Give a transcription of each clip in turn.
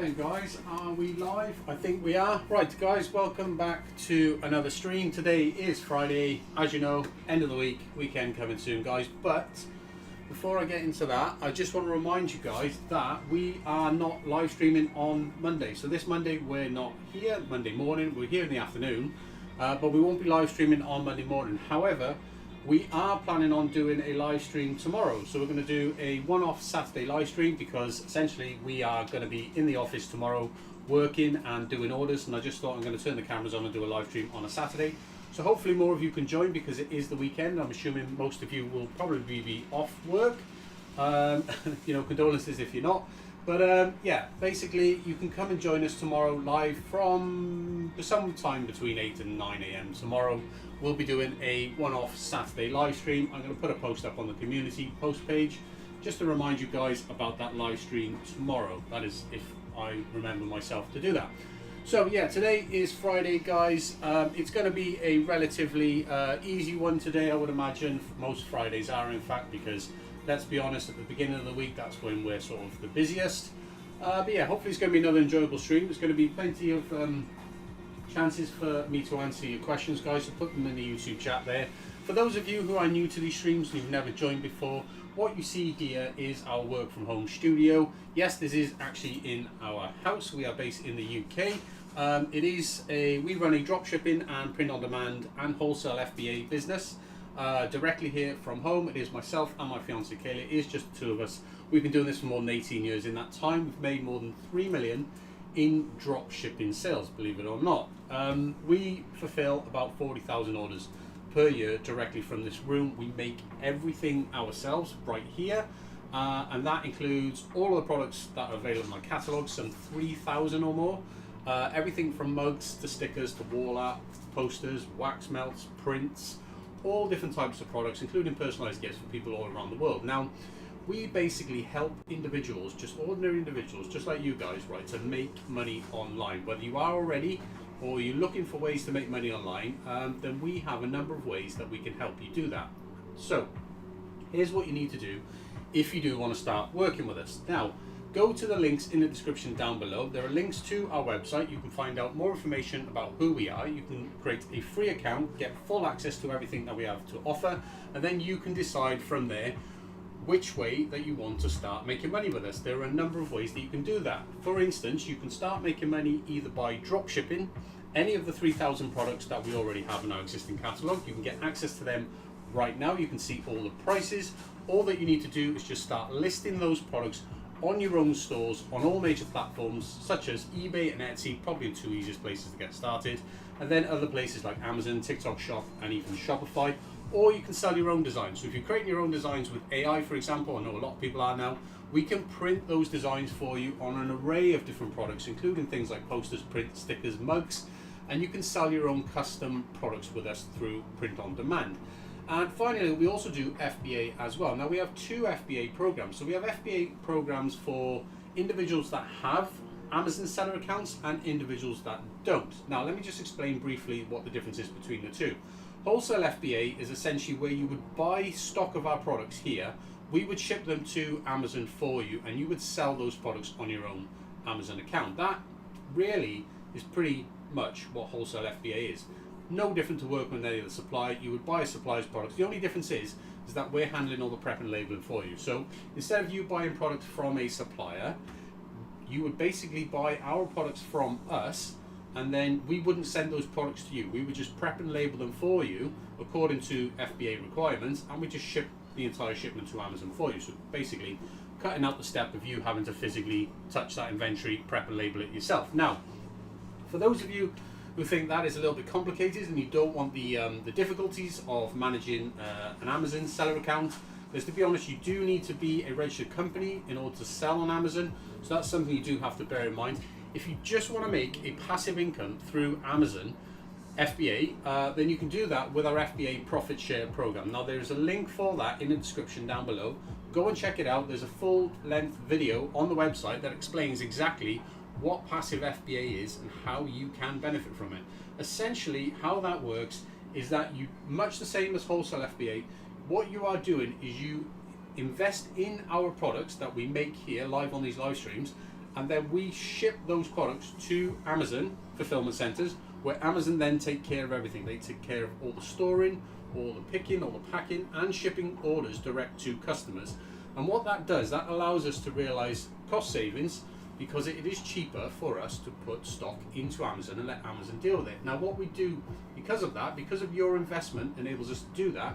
then guys, are we live? I think we are. Right guys, welcome back to another stream. Today is Friday, as you know, end of the week, weekend coming soon guys. But before I get into that, I just want to remind you guys that we are not live streaming on Monday. So this Monday we're not here, Monday morning, we're here in the afternoon, but we won't be live streaming on Monday morning. However, we are planning on doing a live stream tomorrow. So we're going to do a one-off Saturday live stream because essentially we are going to be in the office tomorrow working and doing orders, and I just thought I'm going to turn the cameras on and do a live stream on a Saturday. So hopefully more of you can join because it is the weekend. I'm assuming most of you will probably be off work. You know, condolences if you're not. But yeah, basically you can come and join us tomorrow live from sometime between 8 and 9 a.m. tomorrow. We'll be doing a one-off Saturday live stream. I'm going to put a post up on the community post page just to remind you guys about that live stream tomorrow. That is if I remember myself to do that. So yeah, today is Friday guys. It's going to be a relatively easy one today, I would imagine. Most Fridays are, in fact, because let's be honest, at the beginning of the week that's when we're sort of the busiest. But yeah, hopefully it's going to be another enjoyable stream. There's going to be plenty of chances for me to answer your questions guys, so put them in the YouTube chat there. For those of you who are new to these streams and you've never joined before, what you see here is our work from home studio. Yes, this is actually in our house. We are based in the UK. We run a drop shipping and print on demand and wholesale FBA business directly here from home. It is myself and my fiance Kayla. It is just the two of us. We've been doing this for more than 18 years. In that time we've made more than 3 million in drop shipping sales, believe it or not. We fulfill about 40,000 orders per year directly from this room. We make everything ourselves right here, and that includes all of the products that are available in my catalogue, some 3,000 or more. Everything from mugs to stickers to wall art, posters, wax melts, prints, all different types of products, including personalised gifts for people all around the world. Now, we basically help individuals, just ordinary individuals, just like you guys, right, to make money online. Whether you are already or you're looking for ways to make money online, then we have a number of ways that we can help you do that. So, here's what you need to do if you do want to start working with us. Now, go to the links in the description down below. There are links to our website. You can find out more information about who we are. You can create a free account, get full access to everything that we have to offer, and then you can decide from there which way that you want to start making money with us. There are a number of ways that you can do that. For instance, you can start making money either by drop shipping any of the 3,000 products that we already have in our existing catalogue. You can get access to them right now. You can see all the prices. All that you need to do is just start listing those products on your own stores on all major platforms such as eBay and Etsy, probably the two easiest places to get started, and then other places like Amazon, TikTok Shop, and even Shopify. Or you can sell your own designs. So if you're creating your own designs with AI, for example, I know a lot of people are now, we can print those designs for you on an array of different products, including things like posters, print, stickers, mugs, and you can sell your own custom products with us through print on demand. And finally, we also do FBA as well. Now we have two FBA programs. So we have FBA programs for individuals that have Amazon seller accounts and individuals that don't. Now let me just explain briefly what the difference is between the two. Wholesale FBA is essentially where you would buy stock of our products here, we would ship them to Amazon for you, and you would sell those products on your own Amazon account. That really is pretty much what wholesale FBA is. No different to working with any other supplier. You would buy a supplier's products. The only difference is that we're handling all the prep and labeling for you. So instead of you buying products from a supplier, you would basically buy our products from us, and then we wouldn't send those products to you. We would just prep and label them for you according to FBA requirements, and we just ship the entire shipment to Amazon for you. So basically cutting out the step of you having to physically touch that inventory, prep and label it yourself. Now, for those of you who think that is a little bit complicated and you don't want the difficulties of managing an Amazon seller account, because to be honest, you do need to be a registered company in order to sell on Amazon. So that's something you do have to bear in mind. If you just want to make a passive income through Amazon FBA, then you can do that with our FBA profit share program. Now there's a link for that in the description down below. Go and check it out. There's a full length video on the website that explains exactly what passive FBA is and how you can benefit from it. Essentially, how that works is that you, much the same as wholesale FBA, what you are doing is you invest in our products that we make here live on these live streams, and then we ship those products to Amazon fulfillment centers, where Amazon then take care of everything. They take care of all the storing, all the picking, all the packing, and shipping orders direct to customers. And what that does, that allows us to realize cost savings, because it is cheaper for us to put stock into Amazon and let Amazon deal with it. Now what we do because of that, because of your investment enables us to do that,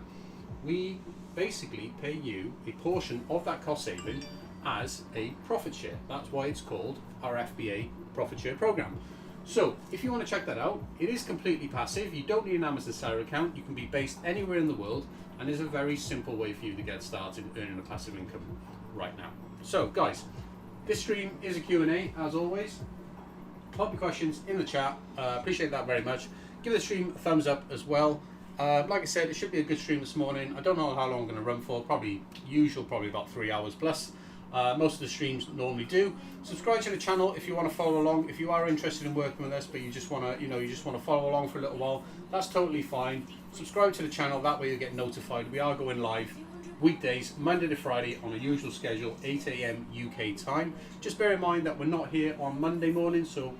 we basically pay you a portion of that cost saving as a profit share. That's why it's called our FBA profit share program. So if you want to check that out, it is completely passive. You don't need an Amazon seller account. You can be based anywhere in the world, and there's a very simple way for you to get started earning a passive income right now. So guys, this stream is a Q&A, as always. Pop your questions in the chat. Appreciate that very much. Give the stream a thumbs up as well. Like I said, it should be a good stream this morning. I don't know how long I'm going to run for. Probably about 3 hours plus. Most of the streams normally do. Subscribe to the channel if you want to follow along. If you are interested in working with us, but you just want to, follow along for a little while, that's totally fine. Subscribe to the channel. That way you get notified. We are going live weekdays, Monday to Friday, on a usual schedule, 8 AM UK time. Just bear in mind that we're not here on Monday morning, so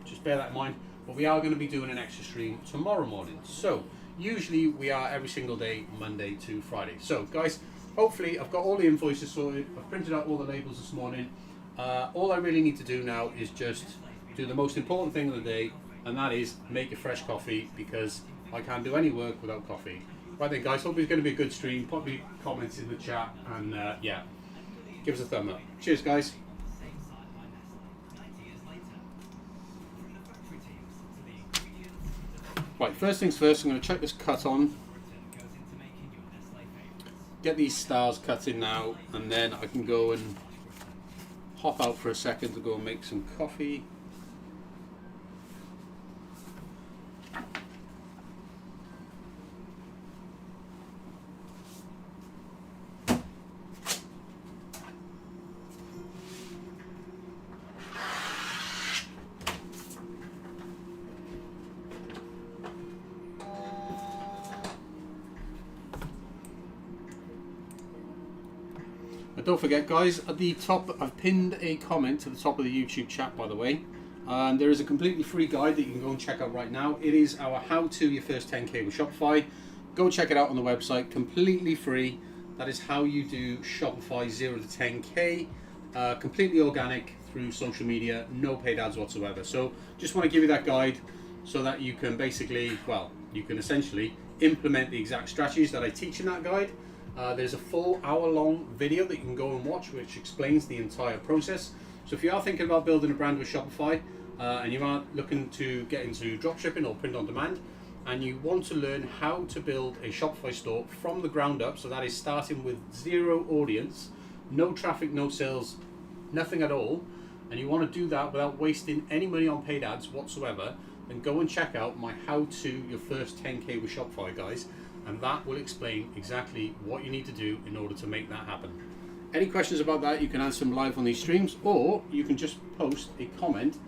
just bear that in mind. But we are going to be doing an extra stream tomorrow morning. So usually we are every single day, Monday to Friday. So guys, hopefully I've got all the invoices sorted. I've printed out all the labels this morning. All I really need to do now is just do the most important thing of the day, and that is make a fresh coffee, because I can't do any work without coffee. Right then guys, hope it's going to be a good stream. Pop me comments in the chat, and yeah, give us a thumb up. Cheers guys. Right, first things first, I'm going to check this cut on. Get these stars cut in now, and then I can go and hop out for a second to go and make some coffee. Don't forget guys, at the top I've pinned a comment to the top of the YouTube chat, by the way. There is a completely free guide that you can go and check out right now. It is our how to your first 10k with Shopify. Go check it out on the website, completely free. That is how you do Shopify 0 to 10k, completely organic through social media, no paid ads whatsoever. So just want to give you that guide so that you can basically, well, you can essentially implement the exact strategies that I teach in that guide. There's a full hour-long video that you can go and watch, which explains the entire process. So if you are thinking about building a brand with Shopify, and you are looking to get into dropshipping or print on demand, and you want to learn how to build a Shopify store from the ground up, so that is starting with zero audience, no traffic, no sales, nothing at all, and you want to do that without wasting any money on paid ads whatsoever, then go and check out my how to your first 10k with Shopify, guys. And that will explain exactly what you need to do in order to make that happen. Any questions about that, you can answer them live on these streams, or you can just post a comment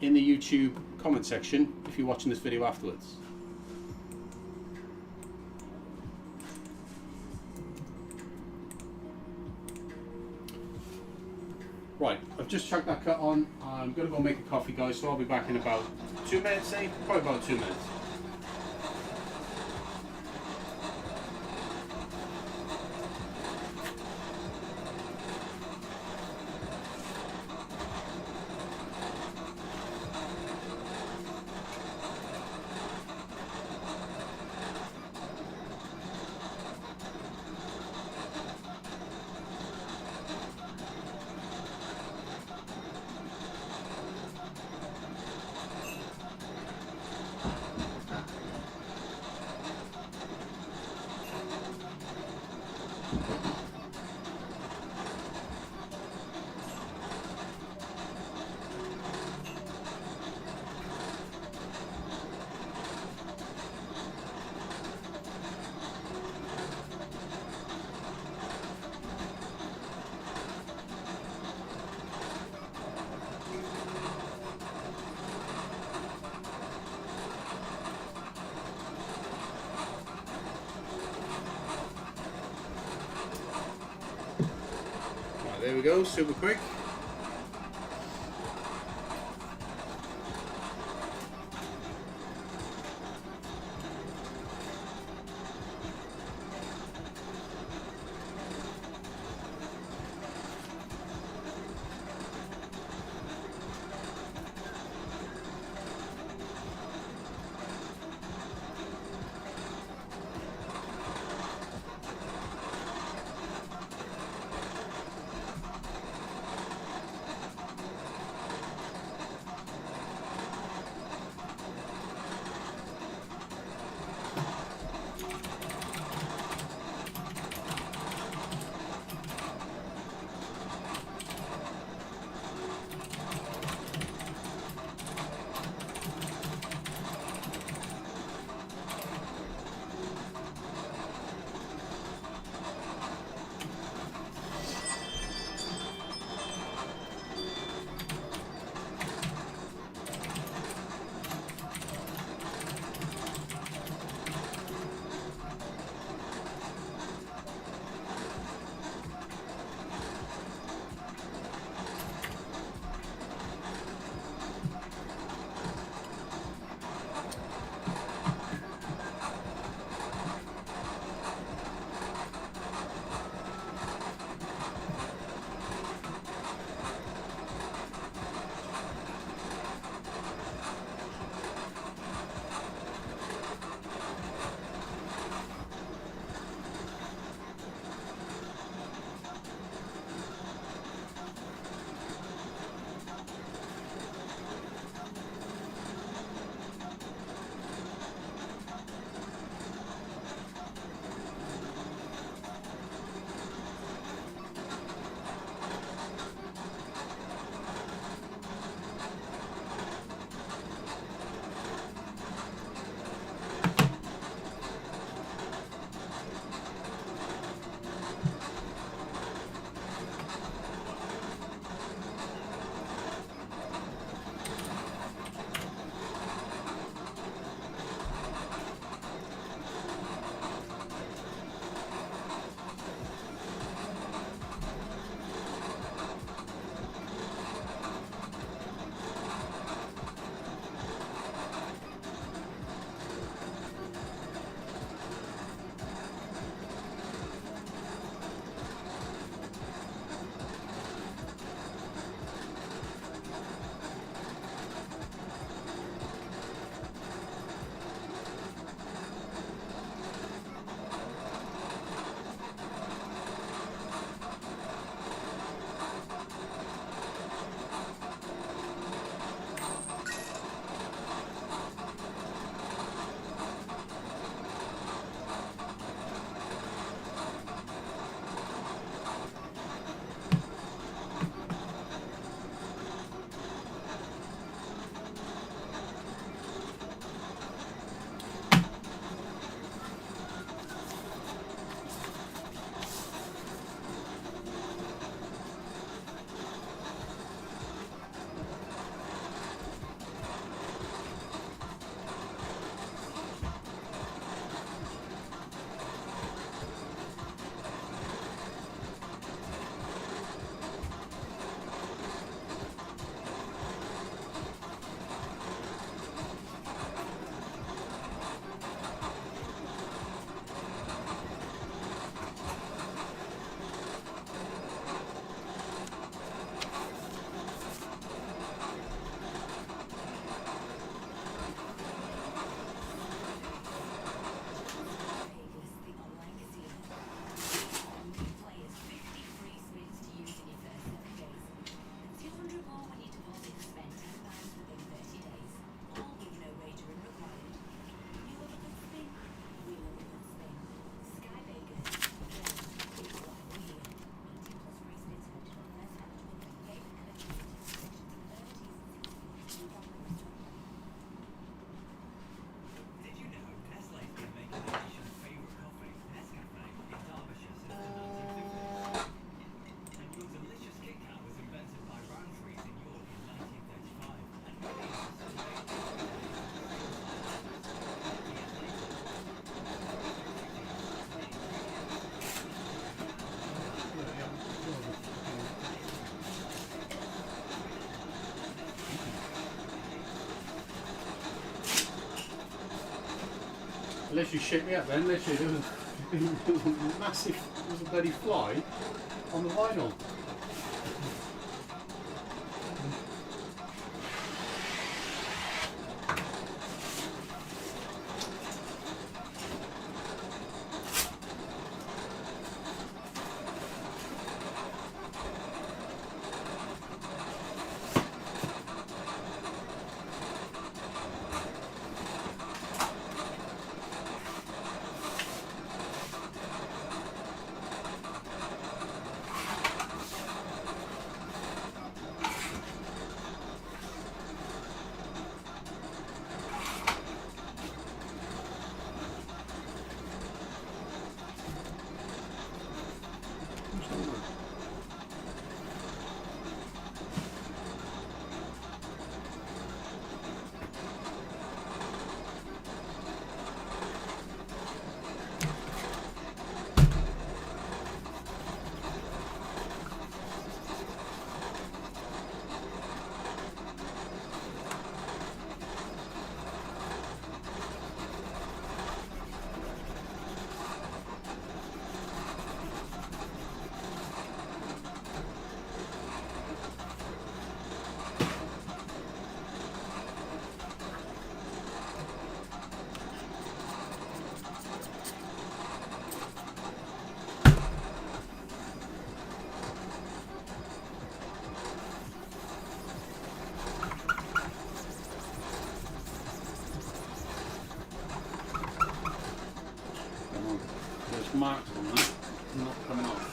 in the YouTube comment section if you're watching this video afterwards. Right, I've just chucked that cut on. I'm going to go make a coffee, guys, so I'll be back in about 2 minutes, say, probably about 2 minutes. There we go, super quick. Unless you shit me up then, literally, there was a massive, there was a bloody fly on the vinyl. There's marks on that, not coming off.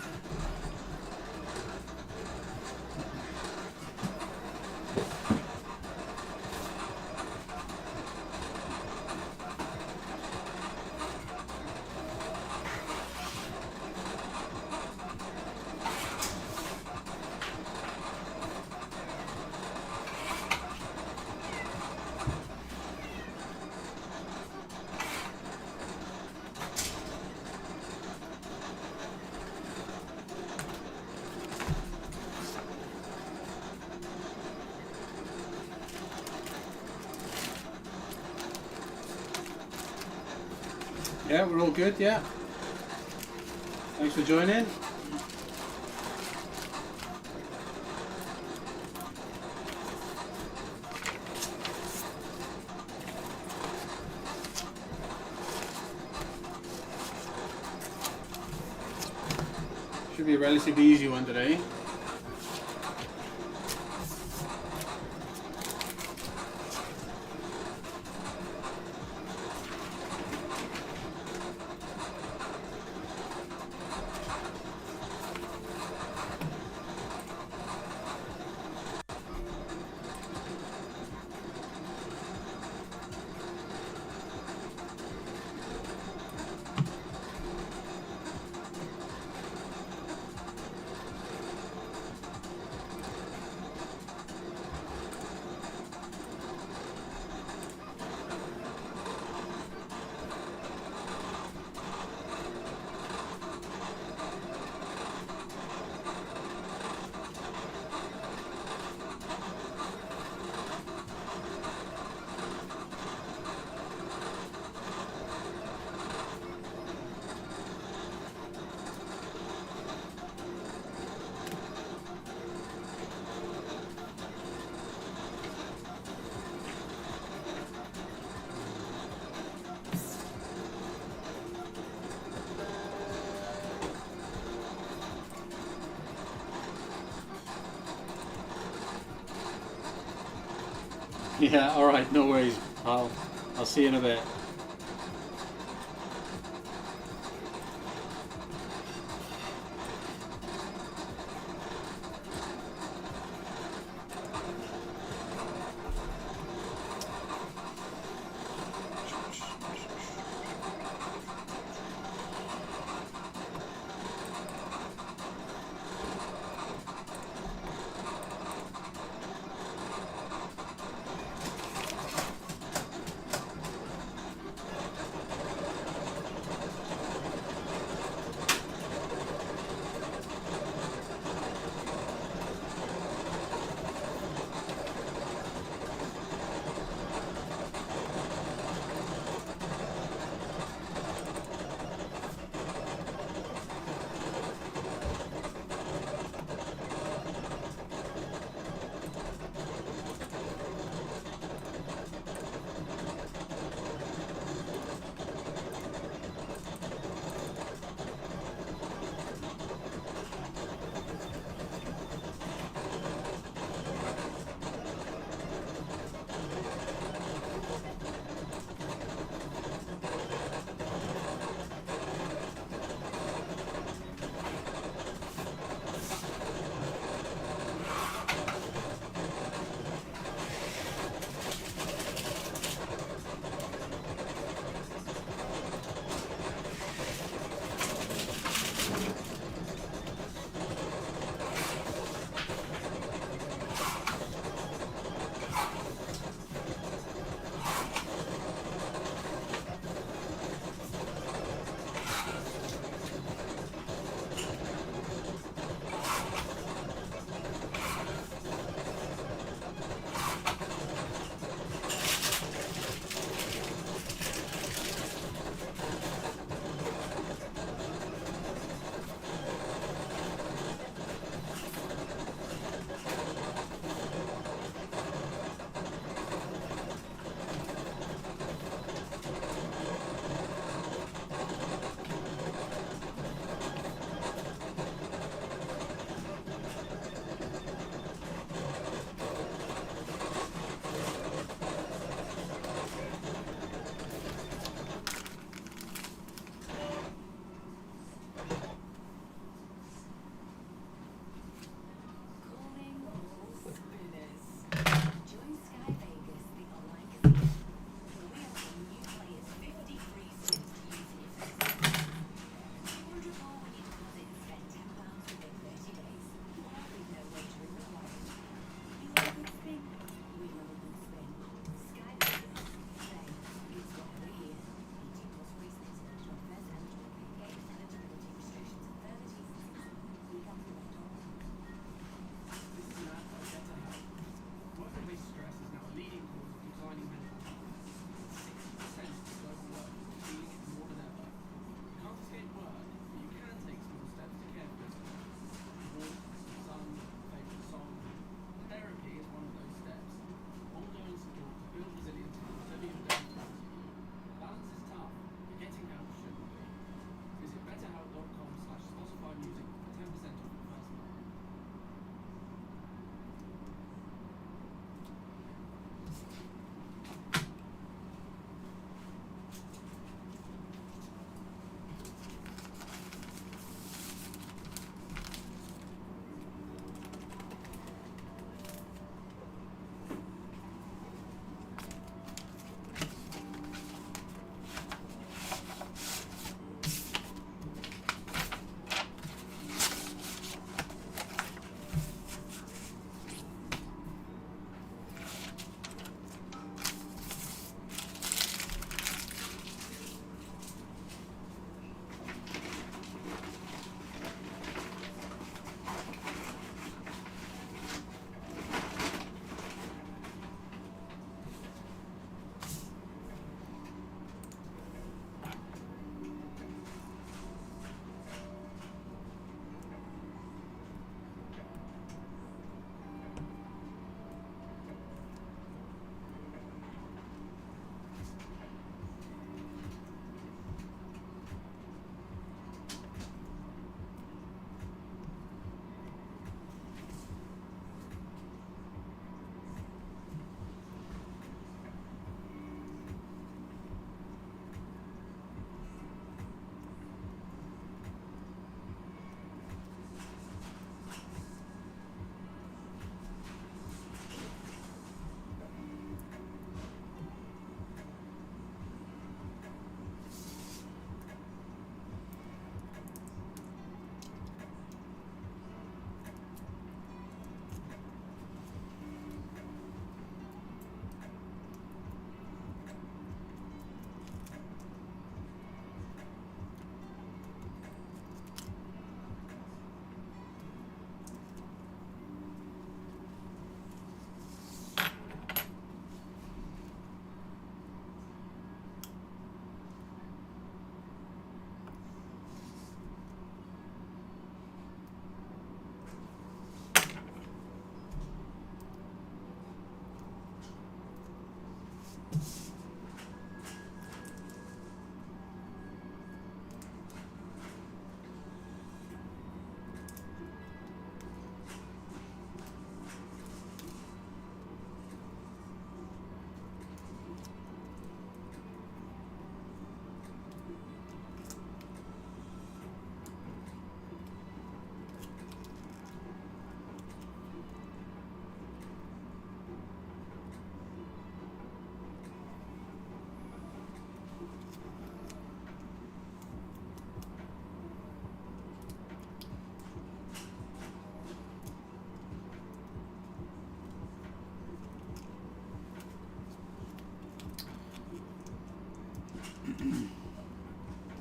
Yeah, we're all good, yeah. Thanks for joining. Should be a relatively easy one today. Yeah, alright, no worries. I'll see you in a bit.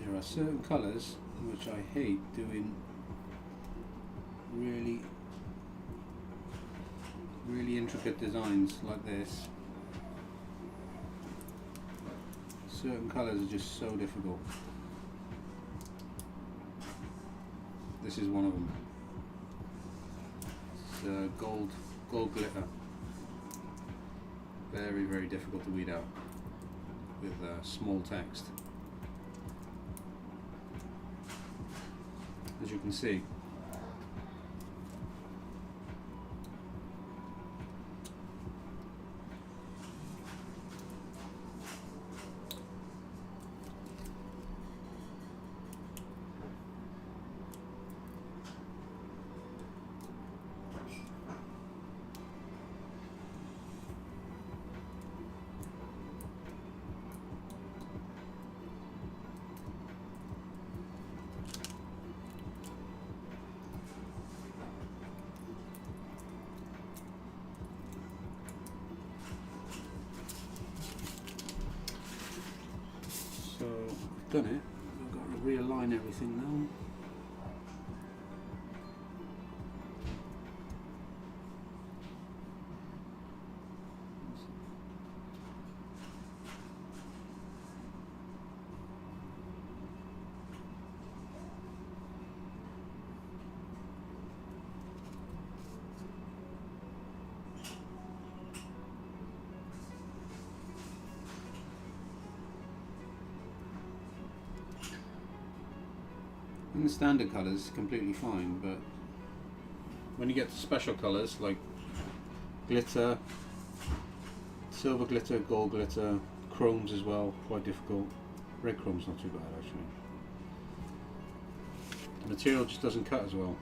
There are certain colours which I hate doing really intricate designs like this. Certain colours are just so difficult. This is one of them. It's gold glitter. Very difficult to weed out with small text. As you can see, so I've done it. I've got to realign everything now. In the standard colours, completely fine, but when you get to special colours like glitter, silver glitter, gold glitter, chromes as well, quite difficult. Red chrome's not too bad actually. The material just doesn't cut as well.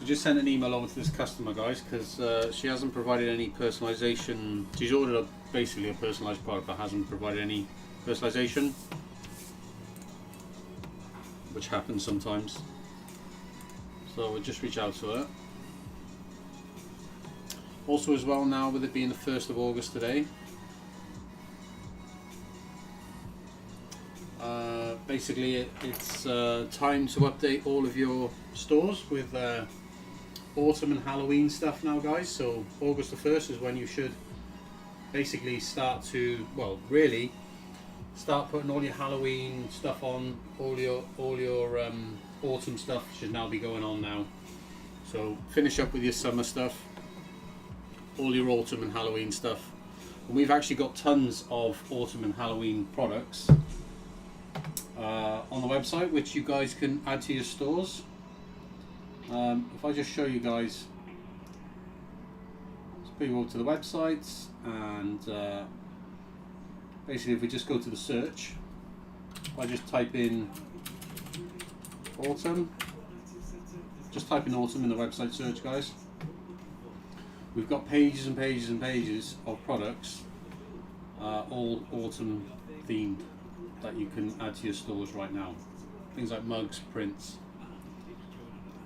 just sent an email over to this customer, guys, because she hasn't provided any personalization. She's ordered basically a personalized product but hasn't provided any personalization, which happens sometimes. So we'll just reach out to her. Also as well, now with it being the 1st of August today, basically it's time to update all of your stores with autumn and Halloween stuff now, guys. So August the 1st is when you should basically start to, well, really start putting all your Halloween stuff on. All your autumn stuff should now be going on now. So finish up with your summer stuff, all your autumn and Halloween stuff. And we've actually got tons of autumn and Halloween products on the website, which you guys can add to your stores. If I just show you guys, let's put you over to the website, and basically if we just go to the search, if I just type in autumn, just type in autumn in the website search, guys, we've got pages and pages and pages of products, all autumn themed, that you can add to your stores right now. Things like mugs, prints,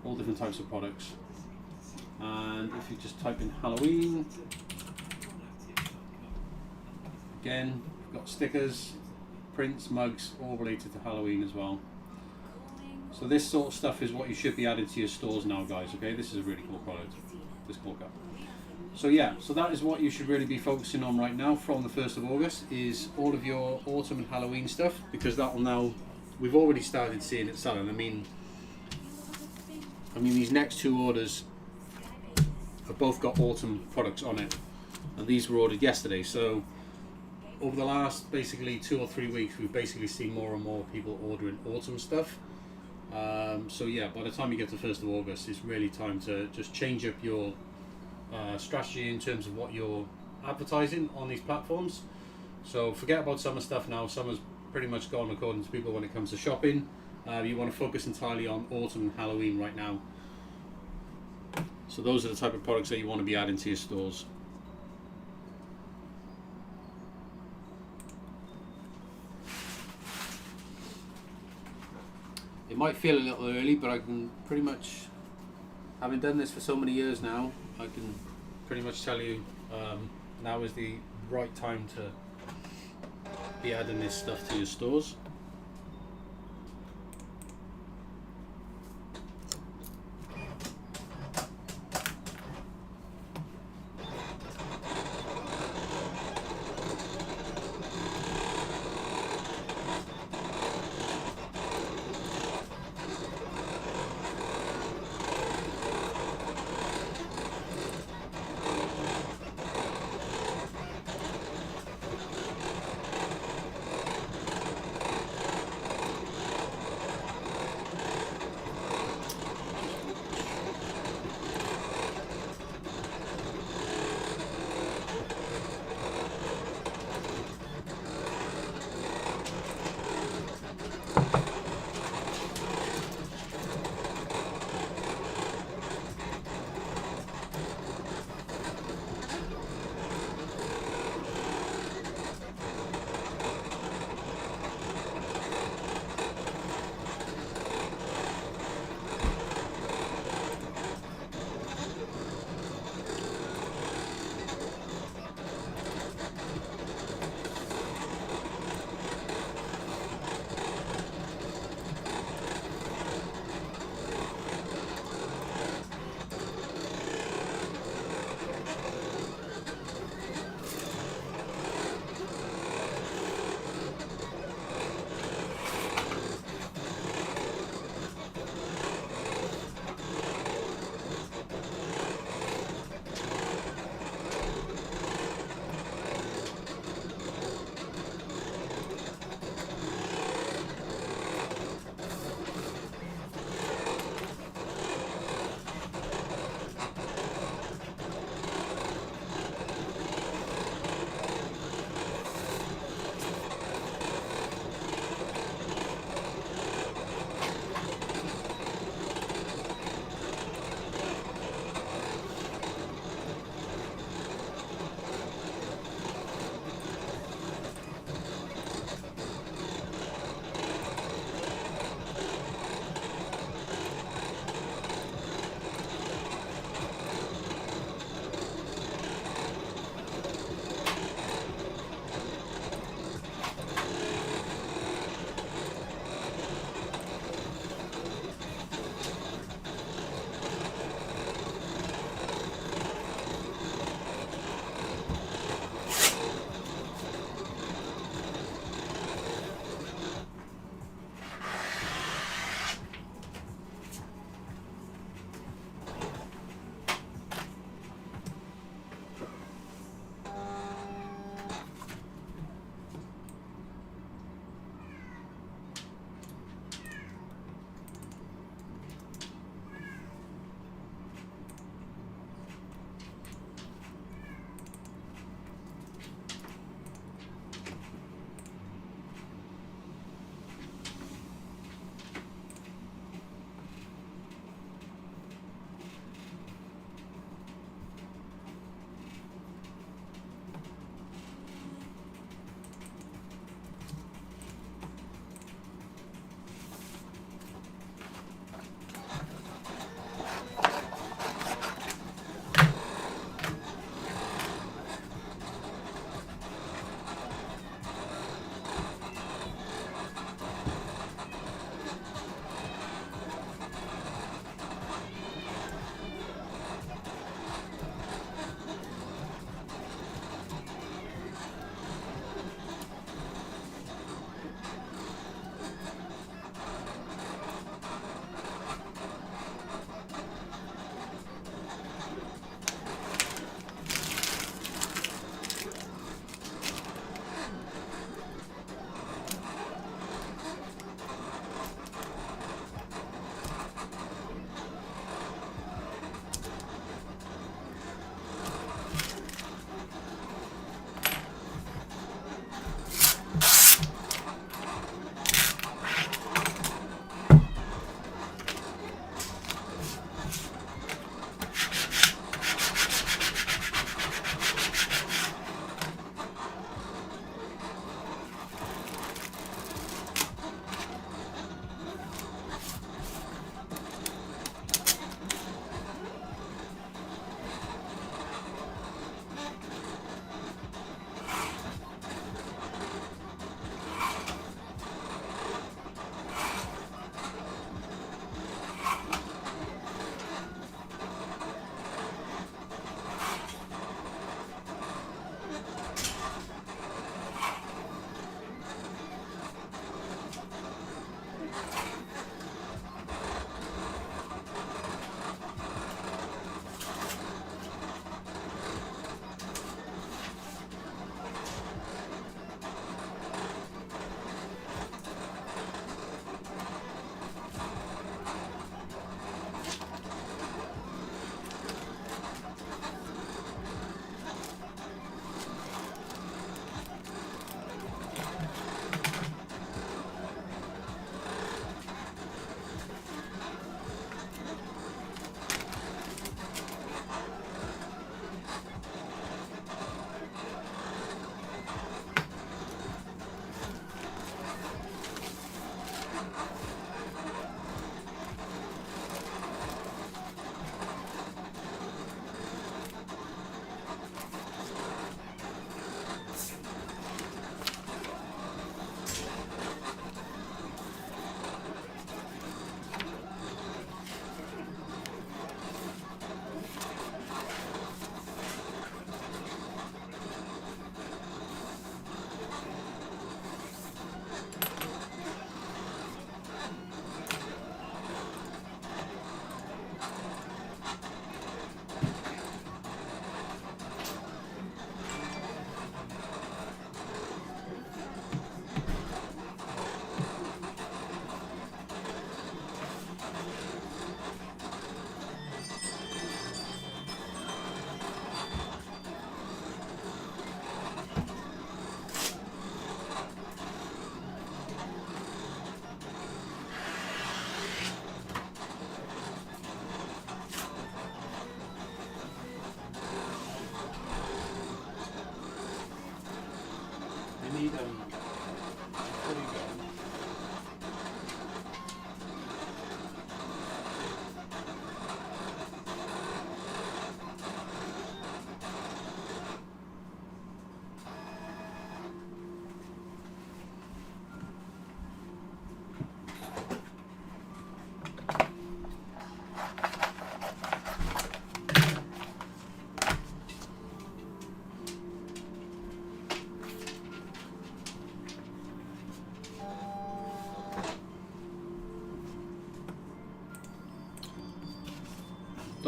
all different types of products. And if you just type in Halloween, again, we've got stickers, prints, mugs, all related to Halloween as well. So this sort of stuff is what you should be adding to your stores now, guys. Okay, this is a really cool product, this claw cup. So yeah, so that is what you should really be focusing on right now from the 1st of August, is all of your autumn and Halloween stuff, because that will now, we've already started seeing it selling. I mean these next two orders have both got autumn products on it, and these were ordered yesterday. So over the last basically 2 or 3 weeks, we've basically seen more and more people ordering autumn stuff. So yeah, by the time you get to 1st of August, it's really time to just change up your strategy in terms of what you're advertising on these platforms. So forget about summer stuff now. Summer's pretty much gone according to people when it comes to shopping. You want to focus entirely on autumn and Halloween right now. So those are the type of products that you want to be adding to your stores. It might feel a little early, but I can pretty much, having done this for so many years now, I can pretty much tell you now is the right time to be adding this stuff to your stores.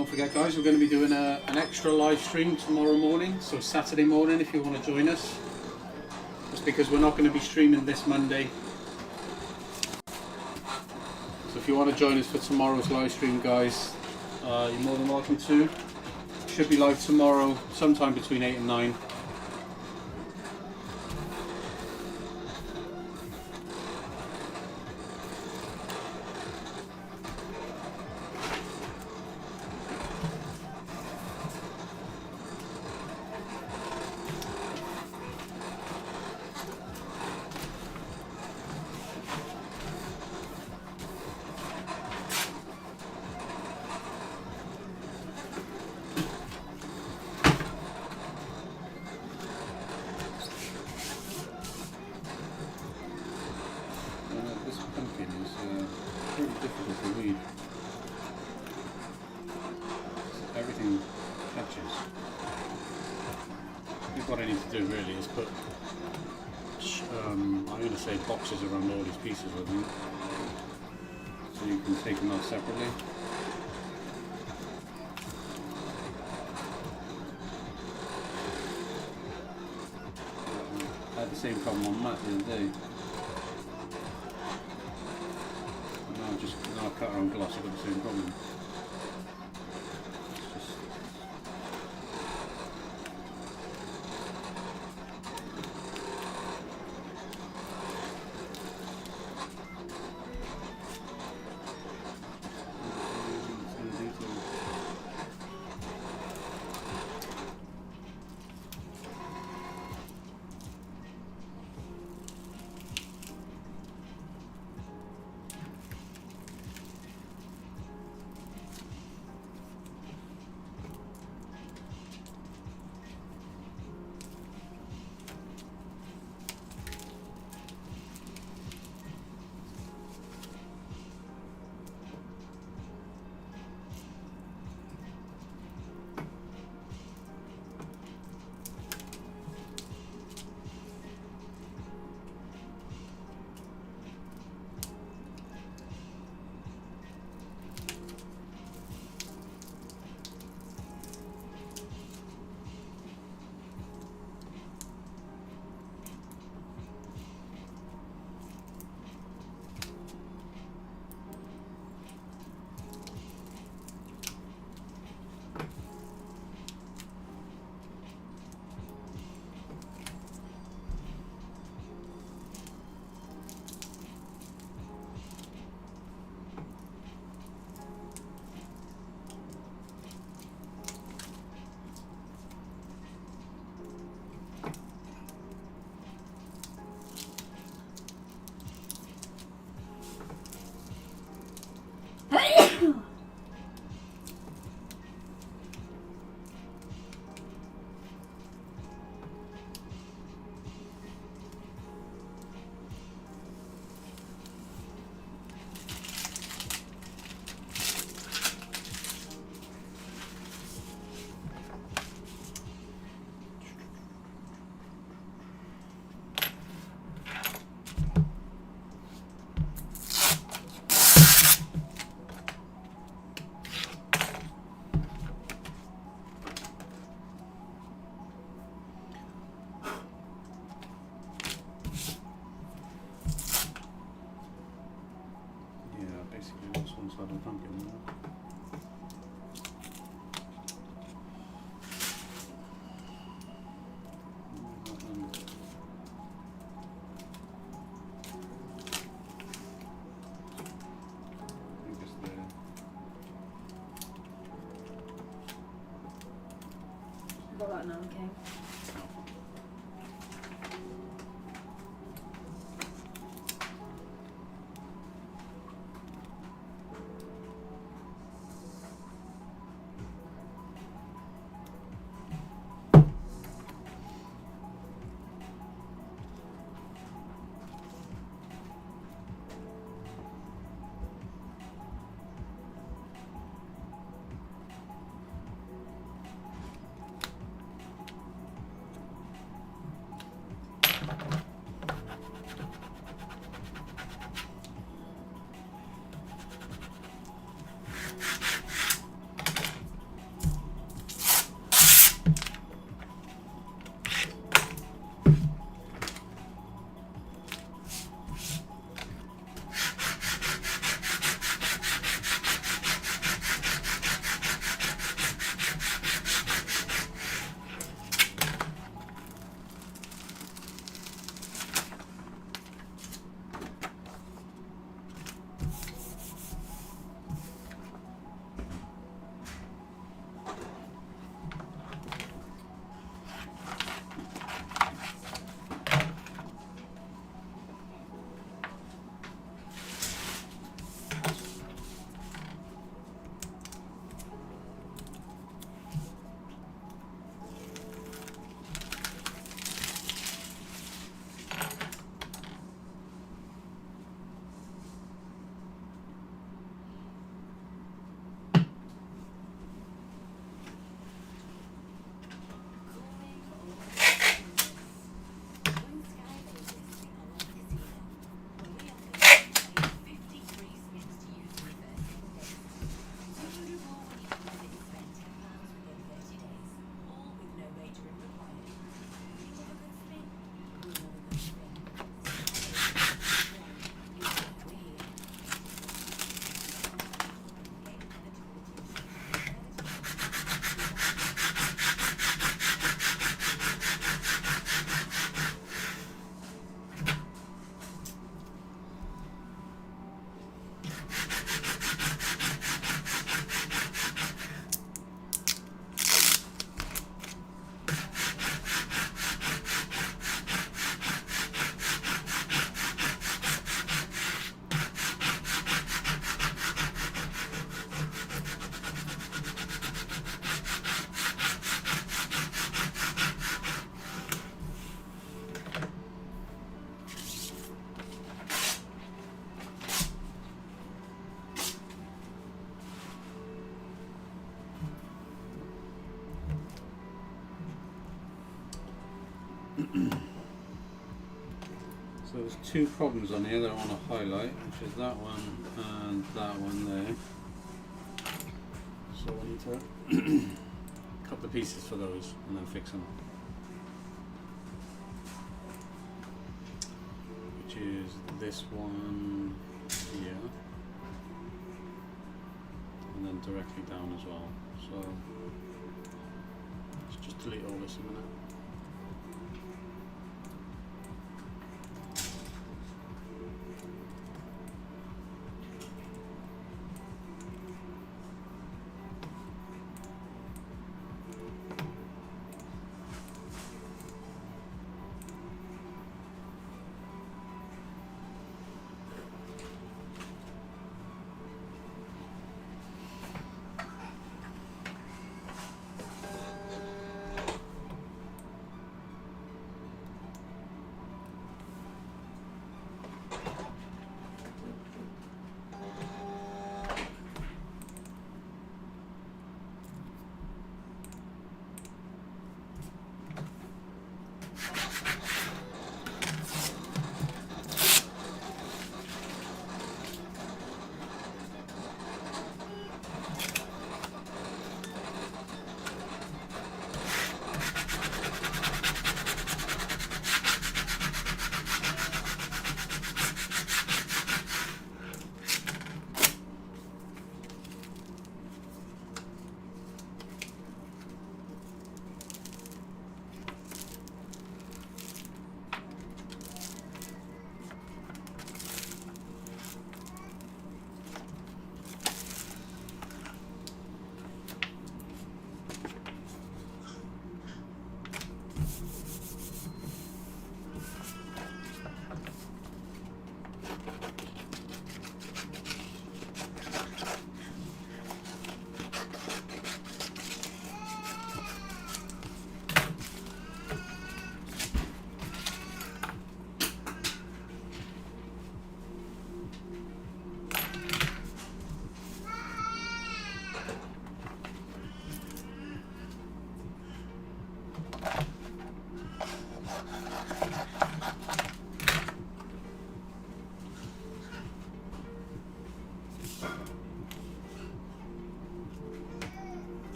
Don't forget, guys, we're going to be doing an extra live stream tomorrow morning, so Saturday morning if you want to join us. Just because we're not going to be streaming this Monday. So if you want to join us for tomorrow's live stream, guys, you're more than welcome to. Should be live tomorrow, sometime between 8 and 9. Everything catches. I think what I need to do really is put, I'm going to say boxes around all these pieces, I think, so you can take them out separately. I had the same problem on Matt the other day. Now I've cut around glass, I've got the same problem. Got that now, okay. So there's two problems on here that I want to highlight, which is that one and that one there. So I need to cut the pieces for those and then fix them. Which is this one here, and then directly down as well. So let's just delete all this a minute.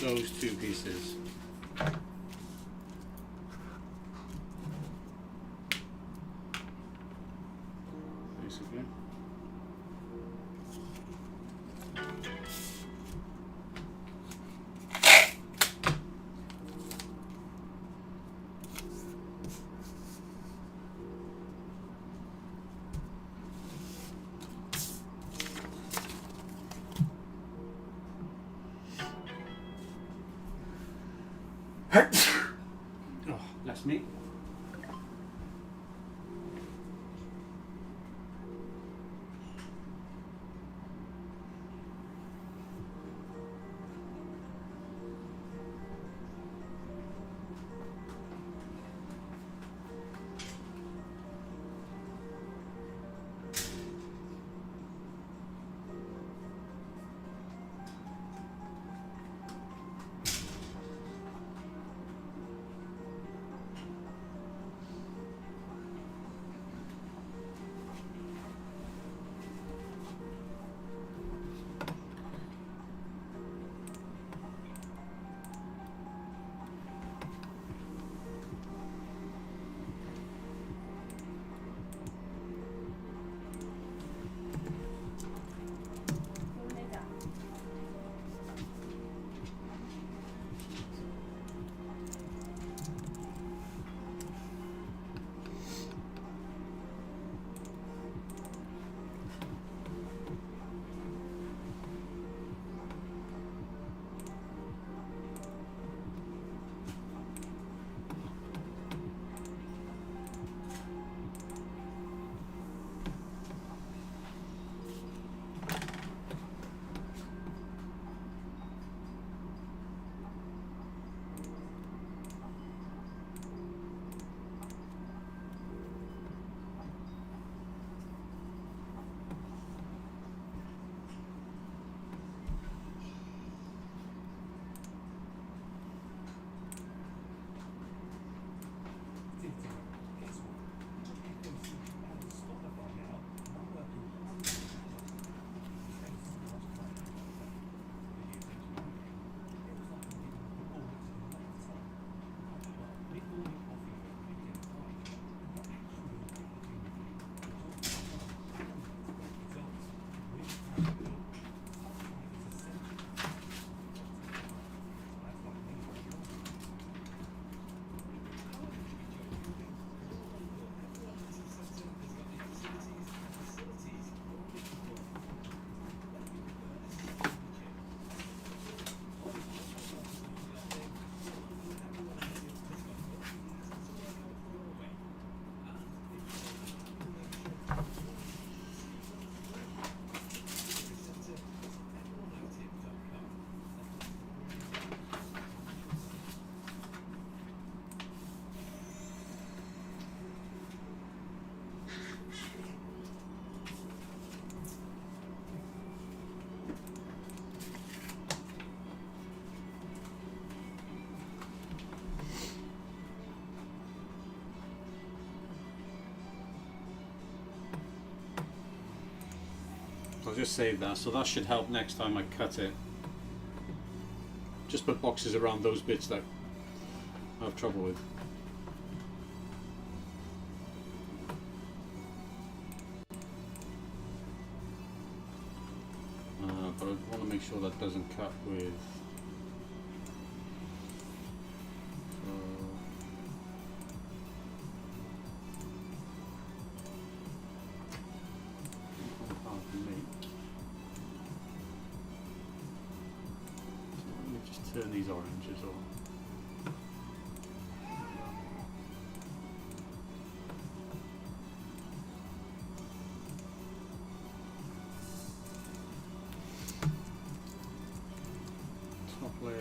Those two pieces. Basically. Oh, that's me. I'll just save that, so that should help next time I cut it. Just put boxes around those bits that I have trouble with. But I want to make sure that doesn't cut with turn these oranges on. Top layer.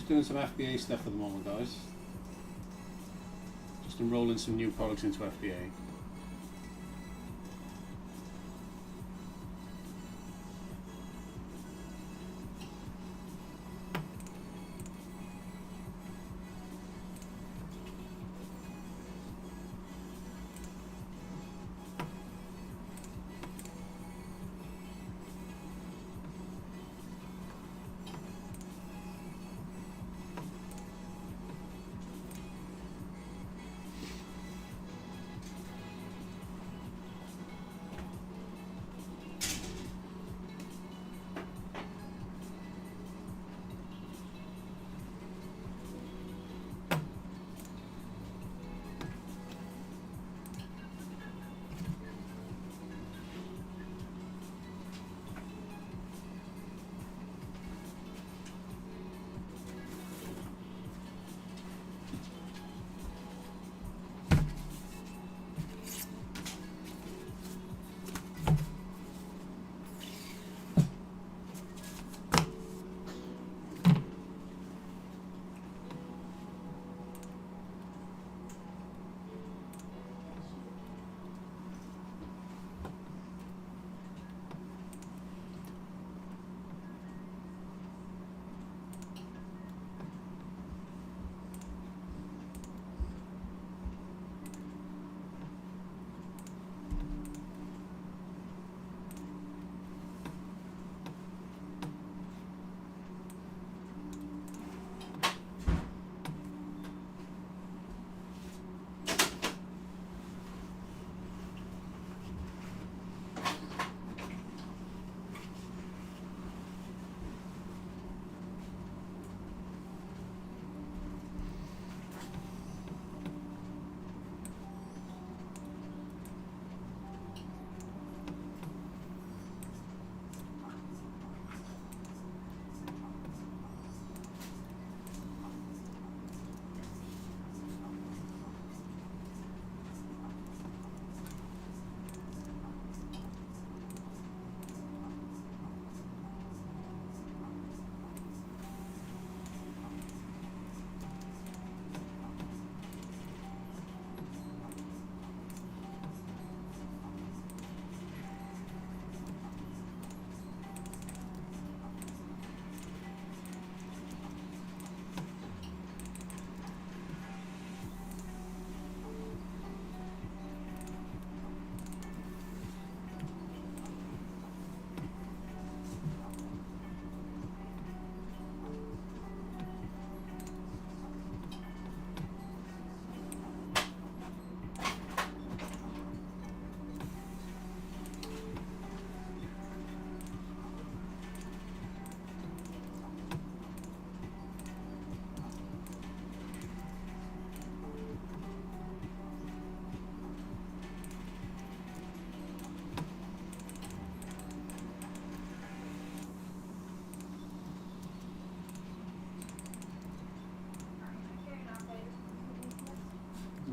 just doing some FBA stuff at the moment, guys. Just enrolling some new products into FBA.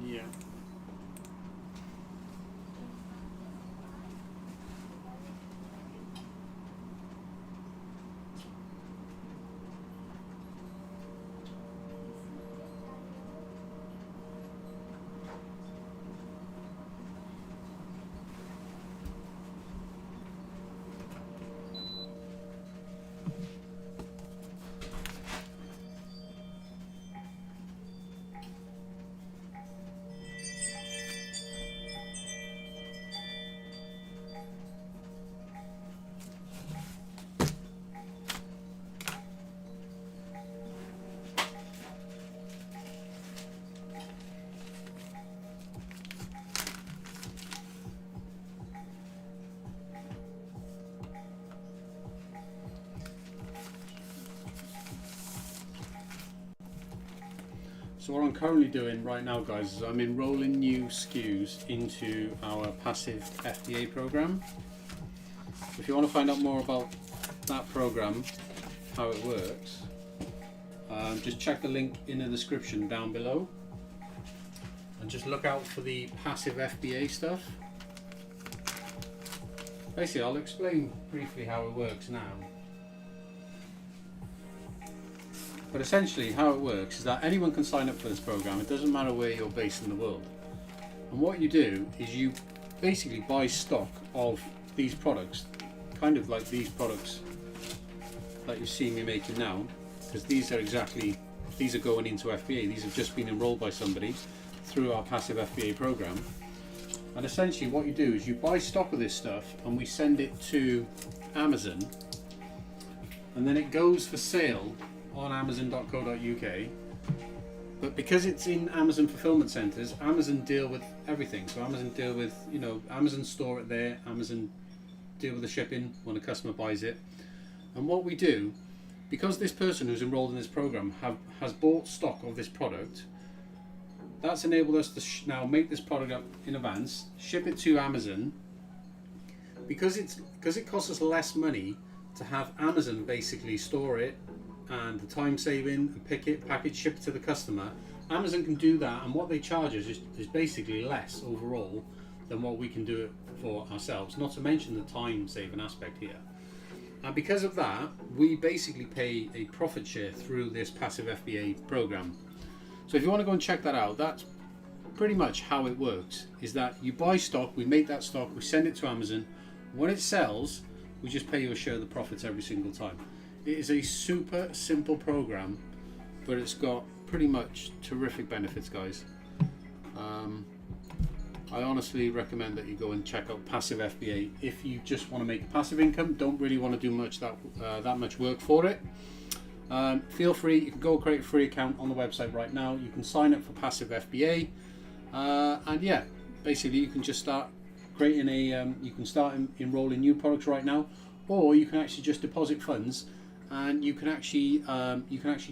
Yeah. So what I'm currently doing right now, guys, is I'm enrolling new SKUs into our passive FBA program. If you want to find out more about that program, how it works, just check the link in the description down below and just look out for the passive FBA stuff. Basically, I'll explain briefly how it works now. But essentially how it works is that anyone can sign up for this program. It doesn't matter where you're based in the world. And what you do is you basically buy stock of these products, kind of like these products that you see me making now, because these are going into FBA. These have just been enrolled by somebody through our passive FBA program. And essentially what you do is you buy stock of this stuff and we send it to Amazon, and then it goes for sale on amazon.co.uk. But because it's in Amazon fulfillment centers, Amazon deal with everything. So Amazon deal with, Amazon store it there, Amazon deal with the shipping when a customer buys it. And what we do, because this person who's enrolled in this program has bought stock of this product, that's enabled us to now make this product up in advance, ship it to Amazon. Because it costs us less money to have Amazon basically store it, and the time saving and pick it, package, ship it to the customer, Amazon can do that, and what they charge us is basically less overall than what we can do it for ourselves, not to mention the time saving aspect here. And because of that, we basically pay a profit share through this passive FBA program. So if you want to go and check that out, that's pretty much how it works, is that you buy stock, we make that stock, we send it to Amazon. When it sells, we just pay you a share of the profits every single time. It is a super simple program, but it's got pretty much terrific benefits, guys. I honestly recommend that you go and check out passive FBA if you just want to make a passive income, don't really want to do that much work for it. Feel free, you can go create a free account on the website right now. You can sign up for passive FBA, and yeah, basically you can just start creating you can start enrolling new products right now, or you can actually just deposit funds, and you can actually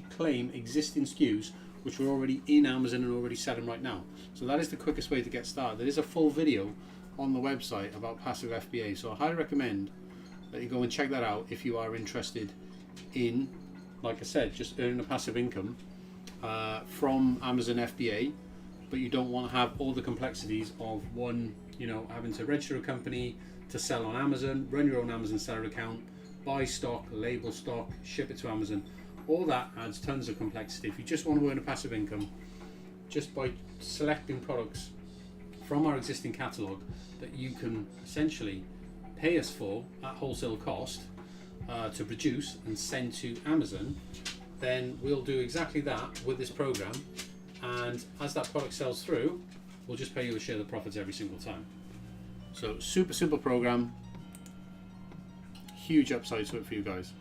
claim existing SKUs which are already in Amazon and already selling right now. So that is the quickest way to get started. There is a full video on the website about passive FBA, so I highly recommend that you go and check that out if you are interested in, like I said, just earning a passive income from Amazon FBA, but you don't want to have all the complexities of having to register a company to sell on Amazon, run your own Amazon seller account, buy stock, label stock, ship it to Amazon. All that adds tons of complexity. If you just want to earn a passive income just by selecting products from our existing catalogue that you can essentially pay us for at wholesale cost to produce and send to Amazon, then we'll do exactly that with this program, and as that product sells through, we'll just pay you a share of the profits every single time. So super simple program, huge upside to it for you guys.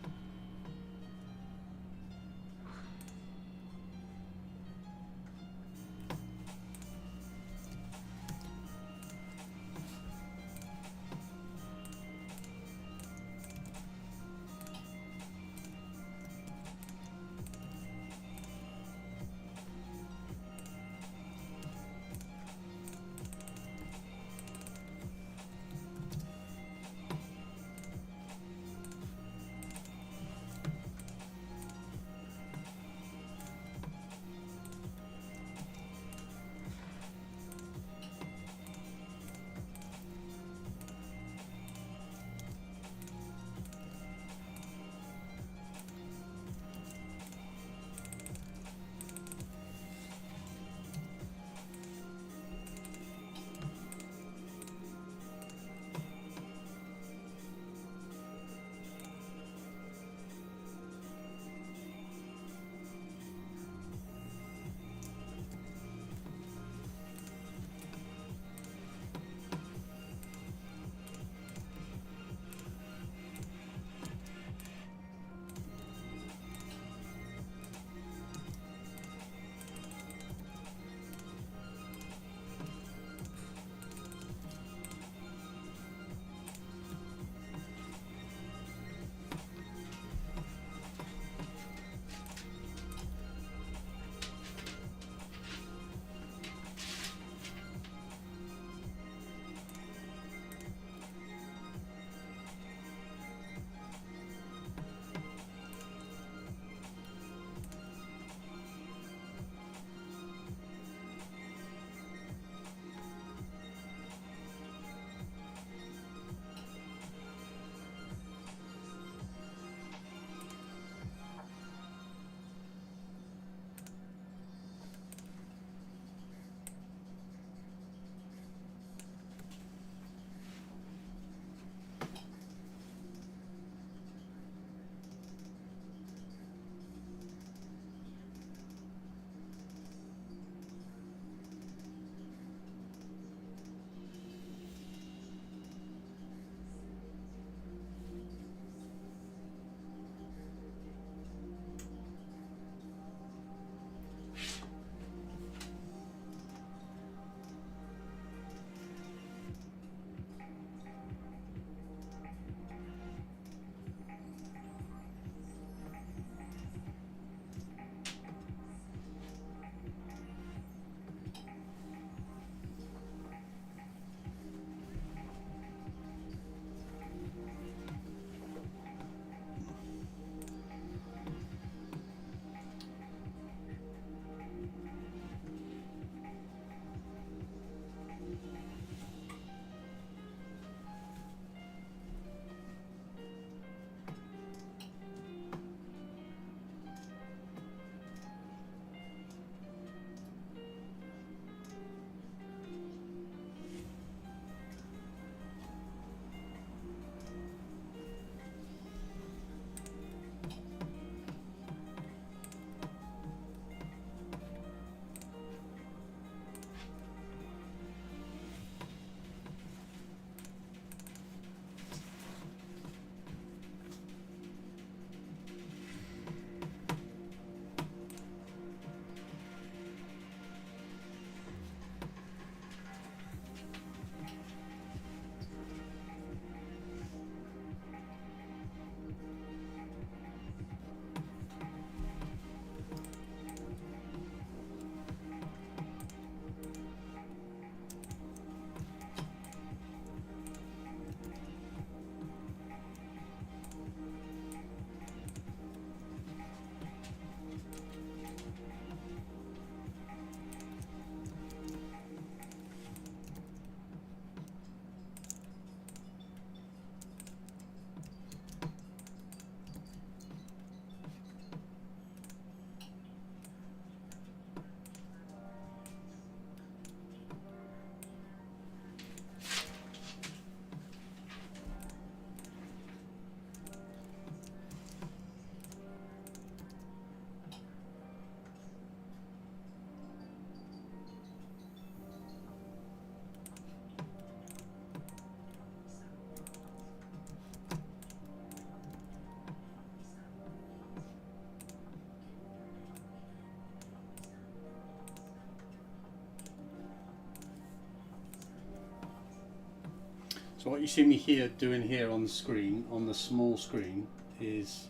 So what you see me doing here on the screen, on the small screen, is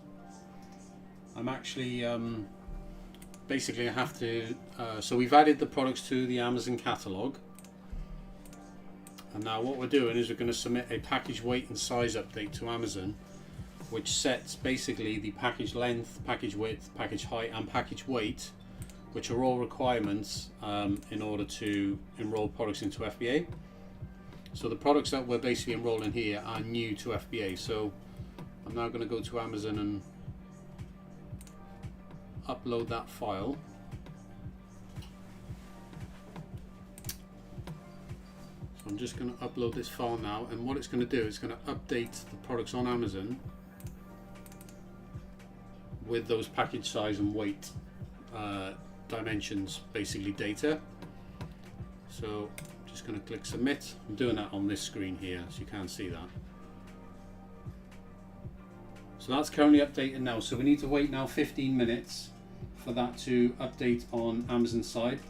I'm actually basically I have to. So we've added the products to the Amazon catalog, and now what we're doing is we're going to submit a package weight and size update to Amazon, which sets basically the package length, package width, package height, and package weight, which are all requirements in order to enroll products into FBA. So the products that we're basically enrolling here are new to FBA. So I'm now going to go to Amazon and upload that file. So I'm just going to upload this file now, and what it's going to do is going to update the products on Amazon with those package size and weight dimensions, basically data. So I'm just going to click submit. I'm doing that on this screen here, so you can't see that. So that's currently updated now. So we need to wait now 15 minutes for that to update on Amazon's side.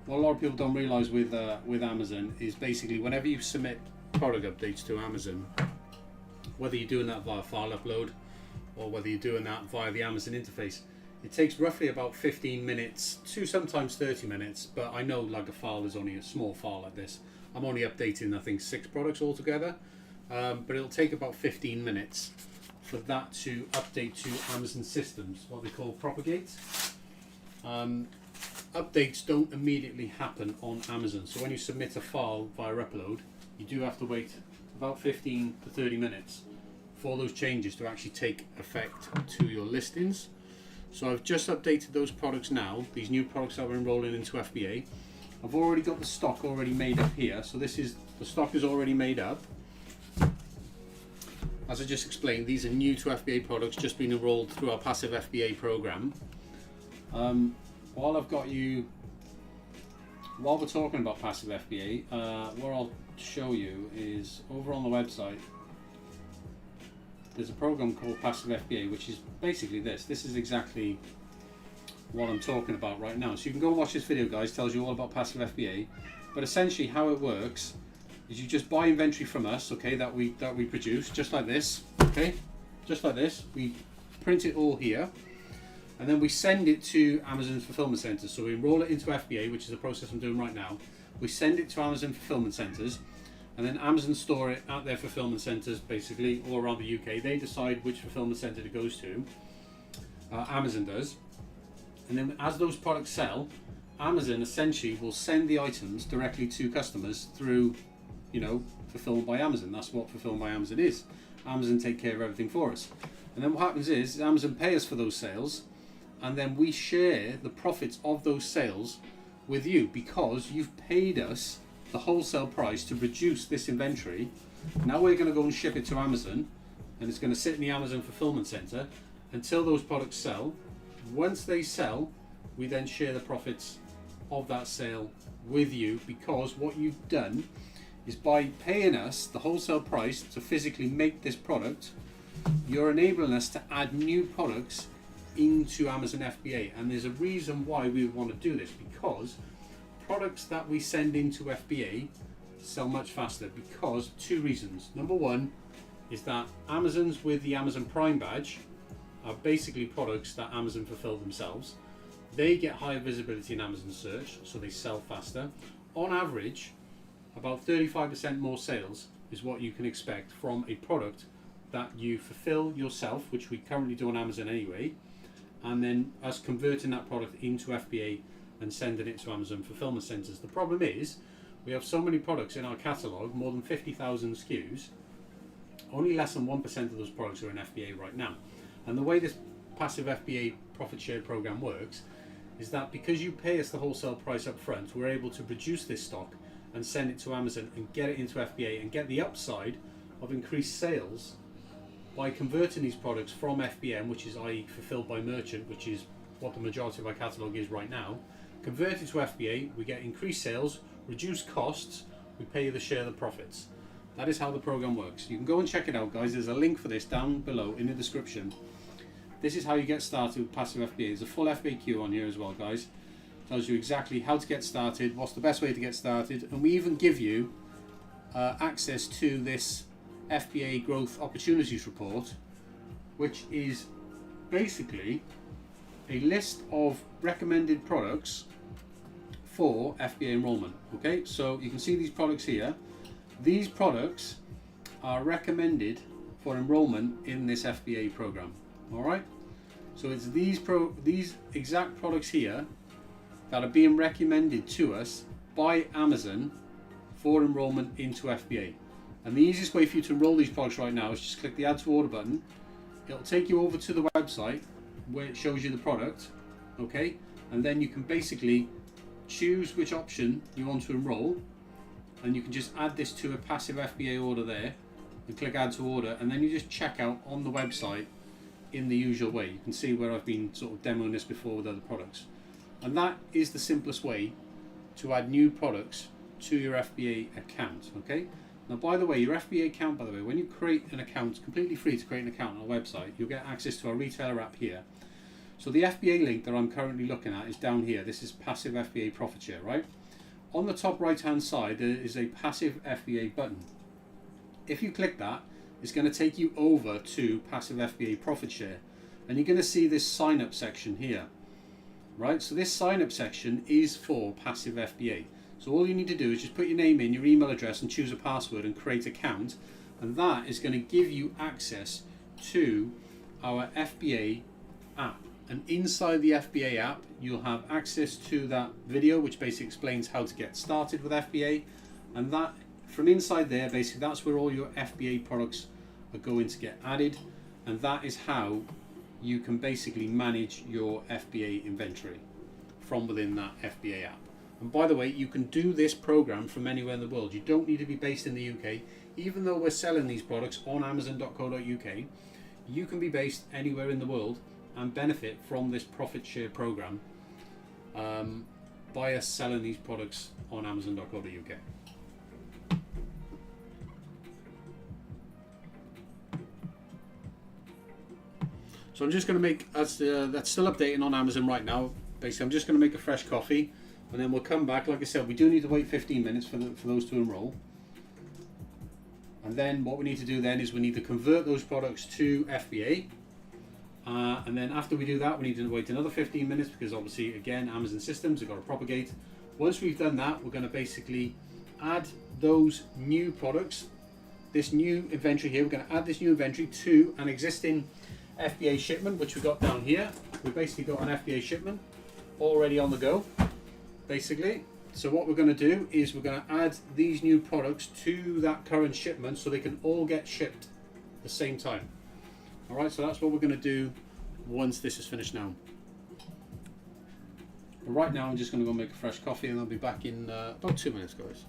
What a lot of people don't realize with Amazon is basically whenever you submit product updates to Amazon, whether you're doing that via file upload or whether you're doing that via the Amazon interface, it takes roughly about 15 minutes to sometimes 30 minutes, but I know like a file is only a small file like this. I'm only updating I think 6 products altogether, but it'll take about 15 minutes for that to update to Amazon systems, what they call propagate. Updates don't immediately happen on Amazon, so when you submit a file via upload, you do have to wait about 15 to 30 minutes for those changes to actually take effect to your listings. So I've just updated those products now, these new products that we're enrolling into FBA. I've already got the stock already made up here, so the stock is already made up. As I just explained, these are new to FBA products, just been enrolled through our passive FBA program. While we're talking about passive FBA, what I'll show you is over on the website there's a program called Passive FBA, which is basically this. This is exactly what I'm talking about right now. So you can go watch this video, guys. It tells you all about Passive FBA. But essentially how it works is you just buy inventory from us, okay, that we produce, just like this, okay, just like this. We print it all here, and then we send it to Amazon's fulfillment centers. So we enroll it into FBA, which is the process I'm doing right now. We send it to Amazon fulfillment centers, and then Amazon store it at their fulfillment centers, basically all around the UK. They decide which fulfillment center it goes to. Amazon does, and then as those products sell, Amazon essentially will send the items directly to customers through, Fulfilled by Amazon. That's what Fulfilled by Amazon is. Amazon take care of everything for us. And then what happens is Amazon pay us for those sales, and then we share the profits of those sales with you, because you've paid us the wholesale price to produce this inventory. Now we're going to go and ship it to Amazon, and it's going to sit in the Amazon fulfillment center until those products sell. Once they sell, we then share the profits of that sale with you, because what you've done is by paying us the wholesale price to physically make this product, you're enabling us to add new products into Amazon FBA. And there's a reason why we would want to do this, because products that we send into FBA sell much faster, because 2 reasons. Number one is that Amazon's with the Amazon Prime badge are basically products that Amazon fulfill themselves. They get higher visibility in Amazon search, so they sell faster. On average, about 35% more sales is what you can expect from a product that you fulfill yourself, which we currently do on Amazon anyway, and then us converting that product into FBA and sending it to Amazon fulfillment centers. The problem is we have so many products in our catalog, more than 50,000 SKUs. Only less than 1% of those products are in FBA right now. And the way this passive FBA profit share program works is that because you pay us the wholesale price up front, we're able to produce this stock and send it to Amazon and get it into FBA and get the upside of increased sales by converting these products from FBM, which is i.e. fulfilled by merchant, which is what the majority of our catalogue is right now. Converted to FBA, we get increased sales, reduced costs, we pay you the share of the profits. That is how the program works. You can go and check it out, guys. There's a link for this down below in the description. This is how you get started with passive FBA. There's a full FAQ on here as well, guys. Tells you exactly how to get started, what's the best way to get started, and we even give you access to this FBA Growth Opportunities Report, which is basically a list of recommended products for FBA enrollment. Okay, so you can see these products here. These products are recommended for enrollment in this FBA program. All right, so it's these exact products here that are being recommended to us by Amazon for enrollment into FBA. And the easiest way for you to enroll these products right now is just click the Add to Order button. It'll take you over to the website where it shows you the product, okay? And then you can basically choose which option you want to enroll, and you can just add this to a passive FBA order there and click Add to Order, and then you just check out on the website in the usual way. You can see where I've been sort of demoing this before with other products. And that is the simplest way to add new products to your FBA account, okay? Now, by the way, your FBA account, by the way, when you create an account, it's completely free to create an account on our website. You'll get access to our retailer app here. So the FBA link that I'm currently looking at is down here. This is passive FBA profit share, right? On the top right hand side, there is a passive FBA button. If you click that, it's going to take you over to passive FBA profit share. And you're going to see this sign up section here, right? So this sign up section is for passive FBA. So all you need to do is just put your name in, your email address, and choose a password and create an account. And that is going to give you access to our FBA app. And inside the FBA app, you'll have access to that video, which basically explains how to get started with FBA. And that, from inside there, basically that's where all your FBA products are going to get added. And that is how you can basically manage your FBA inventory from within that FBA app. And by the way, you can do this program from anywhere in the world. You don't need to be based in the UK. Even though we're selling these products on amazon.co.uk, you can be based anywhere in the world and benefit from this profit share program by us selling these products on amazon.co.uk. So I'm just going to make, that's still updating on Amazon right now. Basically, I'm just going to make a fresh coffee, and then we'll come back. Like I said, we do need to wait 15 minutes for those to enroll. And then what we need to do then is we need to convert those products to FBA. And then after we do that, we need to wait another 15 minutes because obviously, again, Amazon systems have got to propagate. Once we've done that, we're going to basically add those new products, this new inventory here. We're going to add this new inventory to an existing FBA shipment, which we've got down here. We've basically got an FBA shipment already on the go, basically. So what we're going to do is we're going to add these new products to that current shipment so they can all get shipped at the same time. All right, so that's what we're going to do once this is finished now. But right now I'm just going to go make a fresh coffee and I'll be back in about 2 minutes, guys.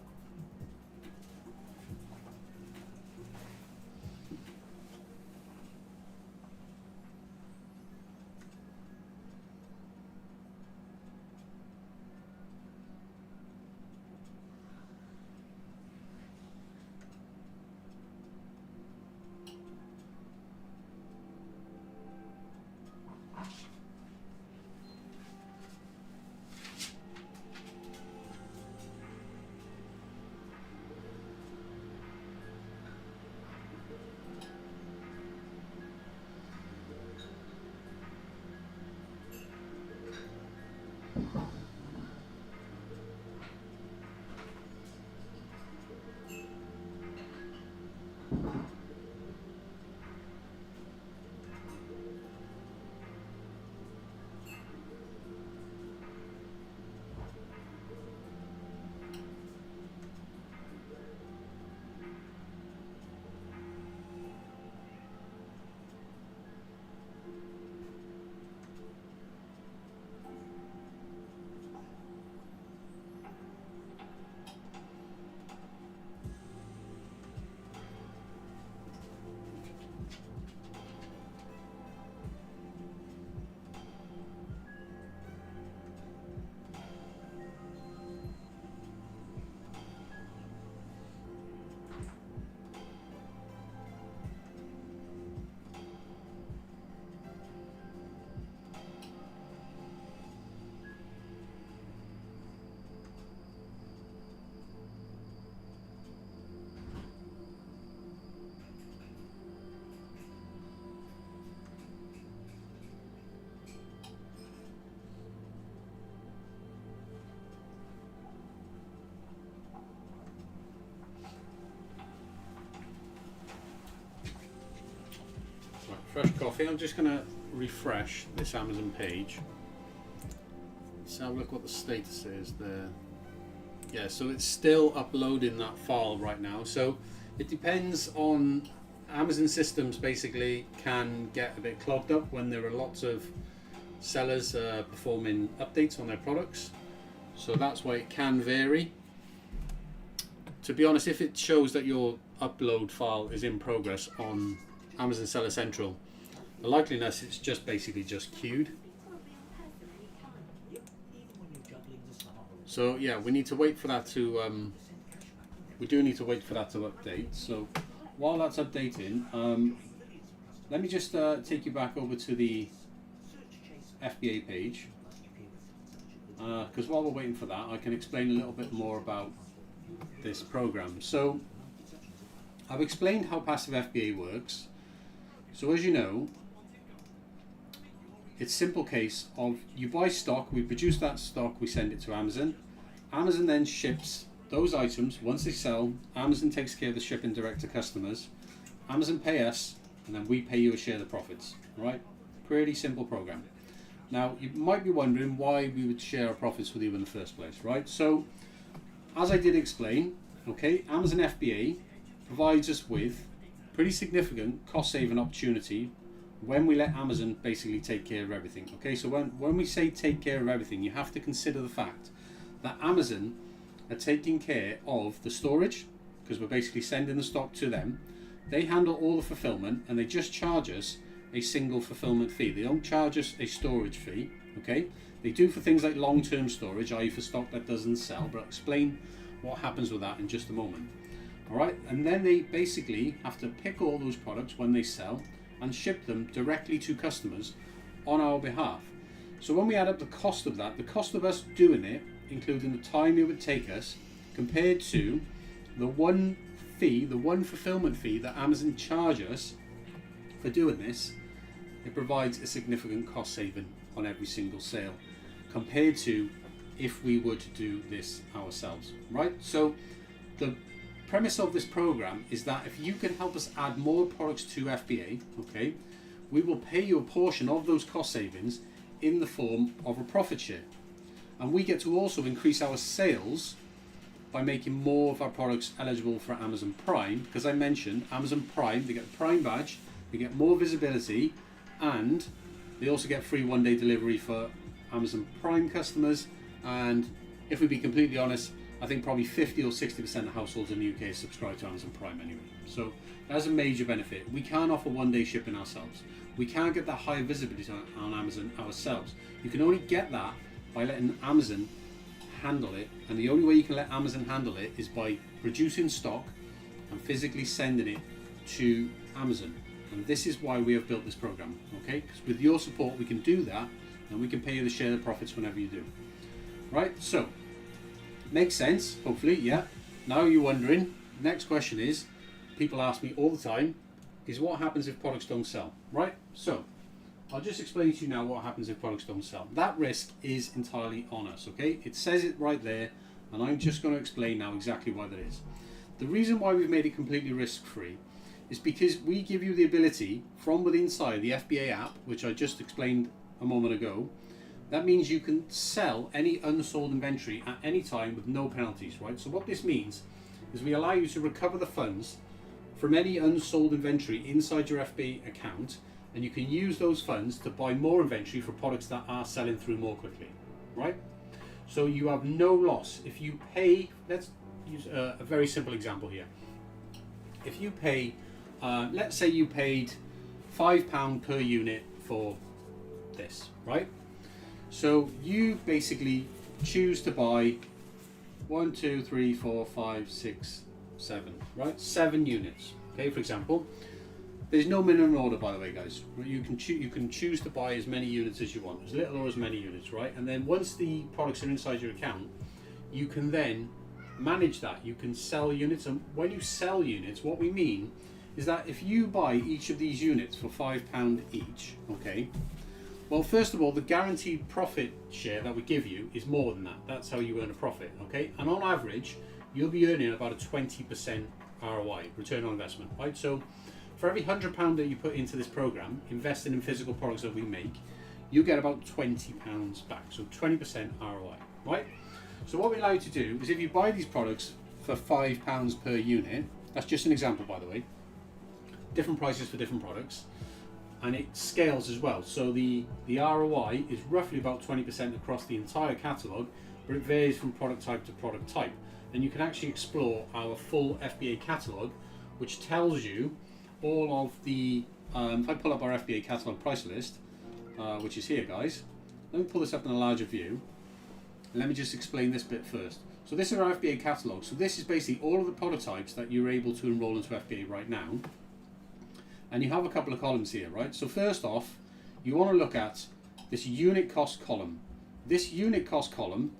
fresh coffee. I'm just going to refresh this Amazon page. Let's have a look what the status is there. Yeah, so it's still uploading that file right now. So it depends on Amazon systems. Basically, can get a bit clogged up when there are lots of sellers performing updates on their products. So that's why it can vary. To be honest, if it shows that your upload file is in progress on Amazon Seller Central, the likeliness it's just basically just queued. So yeah, we need to wait for that to we do need to wait for that to update. So while that's updating, let me just take you back over to the FBA page, because while we're waiting for that, I can explain a little bit more about this program. So I've explained how passive FBA works. So as you know, it's a simple case of you buy stock, we produce that stock, we send it to Amazon. Amazon then ships those items. Once they sell, Amazon takes care of the shipping direct to customers. Amazon pay us, and then we pay you a share of the profits. Right? Pretty simple program. Now, you might be wondering why we would share our profits with you in the first place, right? So, as I did explain, okay, Amazon FBA provides us with pretty significant cost-saving opportunity when we let Amazon basically take care of everything. Okay, so when we say take care of everything, you have to consider the fact that Amazon are taking care of the storage, because we're basically sending the stock to them. They handle all the fulfillment, and they just charge us a single fulfillment fee. They don't charge us a storage fee. Okay, they do for things like long-term storage, i.e. for stock that doesn't sell, but I'll explain what happens with that in just a moment. All right, and then they basically have to pick all those products when they sell and ship them directly to customers on our behalf. So when we add up the cost of that, the cost of us doing it, including the time it would take us, compared to the one fee, the one fulfillment fee that Amazon charge us for doing this, it provides a significant cost saving on every single sale compared to if we were to do this ourselves, right? So the premise of this program is that if you can help us add more products to FBA, okay, we will pay you a portion of those cost savings in the form of a profit share. And we get to also increase our sales by making more of our products eligible for Amazon Prime, because I mentioned Amazon Prime, they get the Prime badge, they get more visibility, and they also get free one-day delivery for Amazon Prime customers. And if we be completely honest, I think probably 50 or 60% of households in the UK are subscribed to Amazon Prime anyway. So that's a major benefit. We can't offer one-day shipping ourselves. We can't get that higher visibility on Amazon ourselves. You can only get that by letting Amazon handle it, and the only way you can let Amazon handle it is by producing stock and physically sending it to Amazon. And this is why we have built this program, okay? Because with your support we can do that, and we can pay you the share of the profits whenever you do. Right, so makes sense, hopefully, yeah. Now you're wondering, next question is, people ask me all the time, is what happens if products don't sell, right? So I'll just explain to you now what happens if products don't sell. That risk is entirely on us, okay? It says it right there, and I'm just going to explain now exactly why that is. The reason why we've made it completely risk-free is because we give you the ability from within inside the FBA app, which I just explained a moment ago. That means you can sell any unsold inventory at any time with no penalties, right? So what this means is we allow you to recover the funds from any unsold inventory inside your FBA account, and you can use those funds to buy more inventory for products that are selling through more quickly, right? So you have no loss. If you pay, let's use a very simple example here. If you pay, let's say you paid £5 per unit for this, right? So you basically choose to buy 1, 2, 3, 4, 5, 6, 7, right? 7 units, okay, for example. There's no minimum order, by the way, guys. You can choose to buy as many units as you want, as little or as many units, right? And then once the products are inside your account, you can then manage that. You can sell units, and when you sell units, what we mean is that if you buy each of these units for £5 each, okay, well, first of all, the guaranteed profit share that we give you is more than that. That's how you earn a profit, okay? And on average, you'll be earning about a 20% ROI, return on investment, right? So For every £100 that you put into this program, investing in physical products that we make, you get about £20 back. So 20% ROI, right? So what we allow you to do is if you buy these products for £5 per unit, that's just an example, by the way, different prices for different products, and it scales as well. So the ROI is roughly about 20% across the entire catalogue, but it varies from product type to product type. And you can actually explore our full FBA catalogue, which tells you all of the, if I pull up our FBA catalogue price list, which is here, guys. Let me pull this up in a larger view. Let me just explain this bit first. So this is our FBA catalogue. So this is basically all of the prototypes that you're able to enroll into FBA right now. And you have a couple of columns here, right? So first off, you want to look at this unit cost column. This unit cost column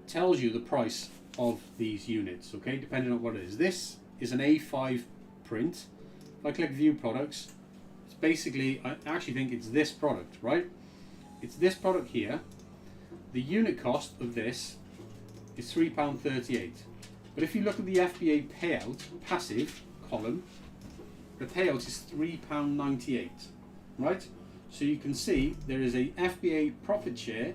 tells you the price of these units, okay, depending on what it is. This is an A5 print. If I click view products, it's basically, I actually think it's this product, right? It's this product here. The unit cost of this is £3.38. But if you look at the FBA payout, passive column, the payout is £3.98, right? So you can see there is a FBA profit share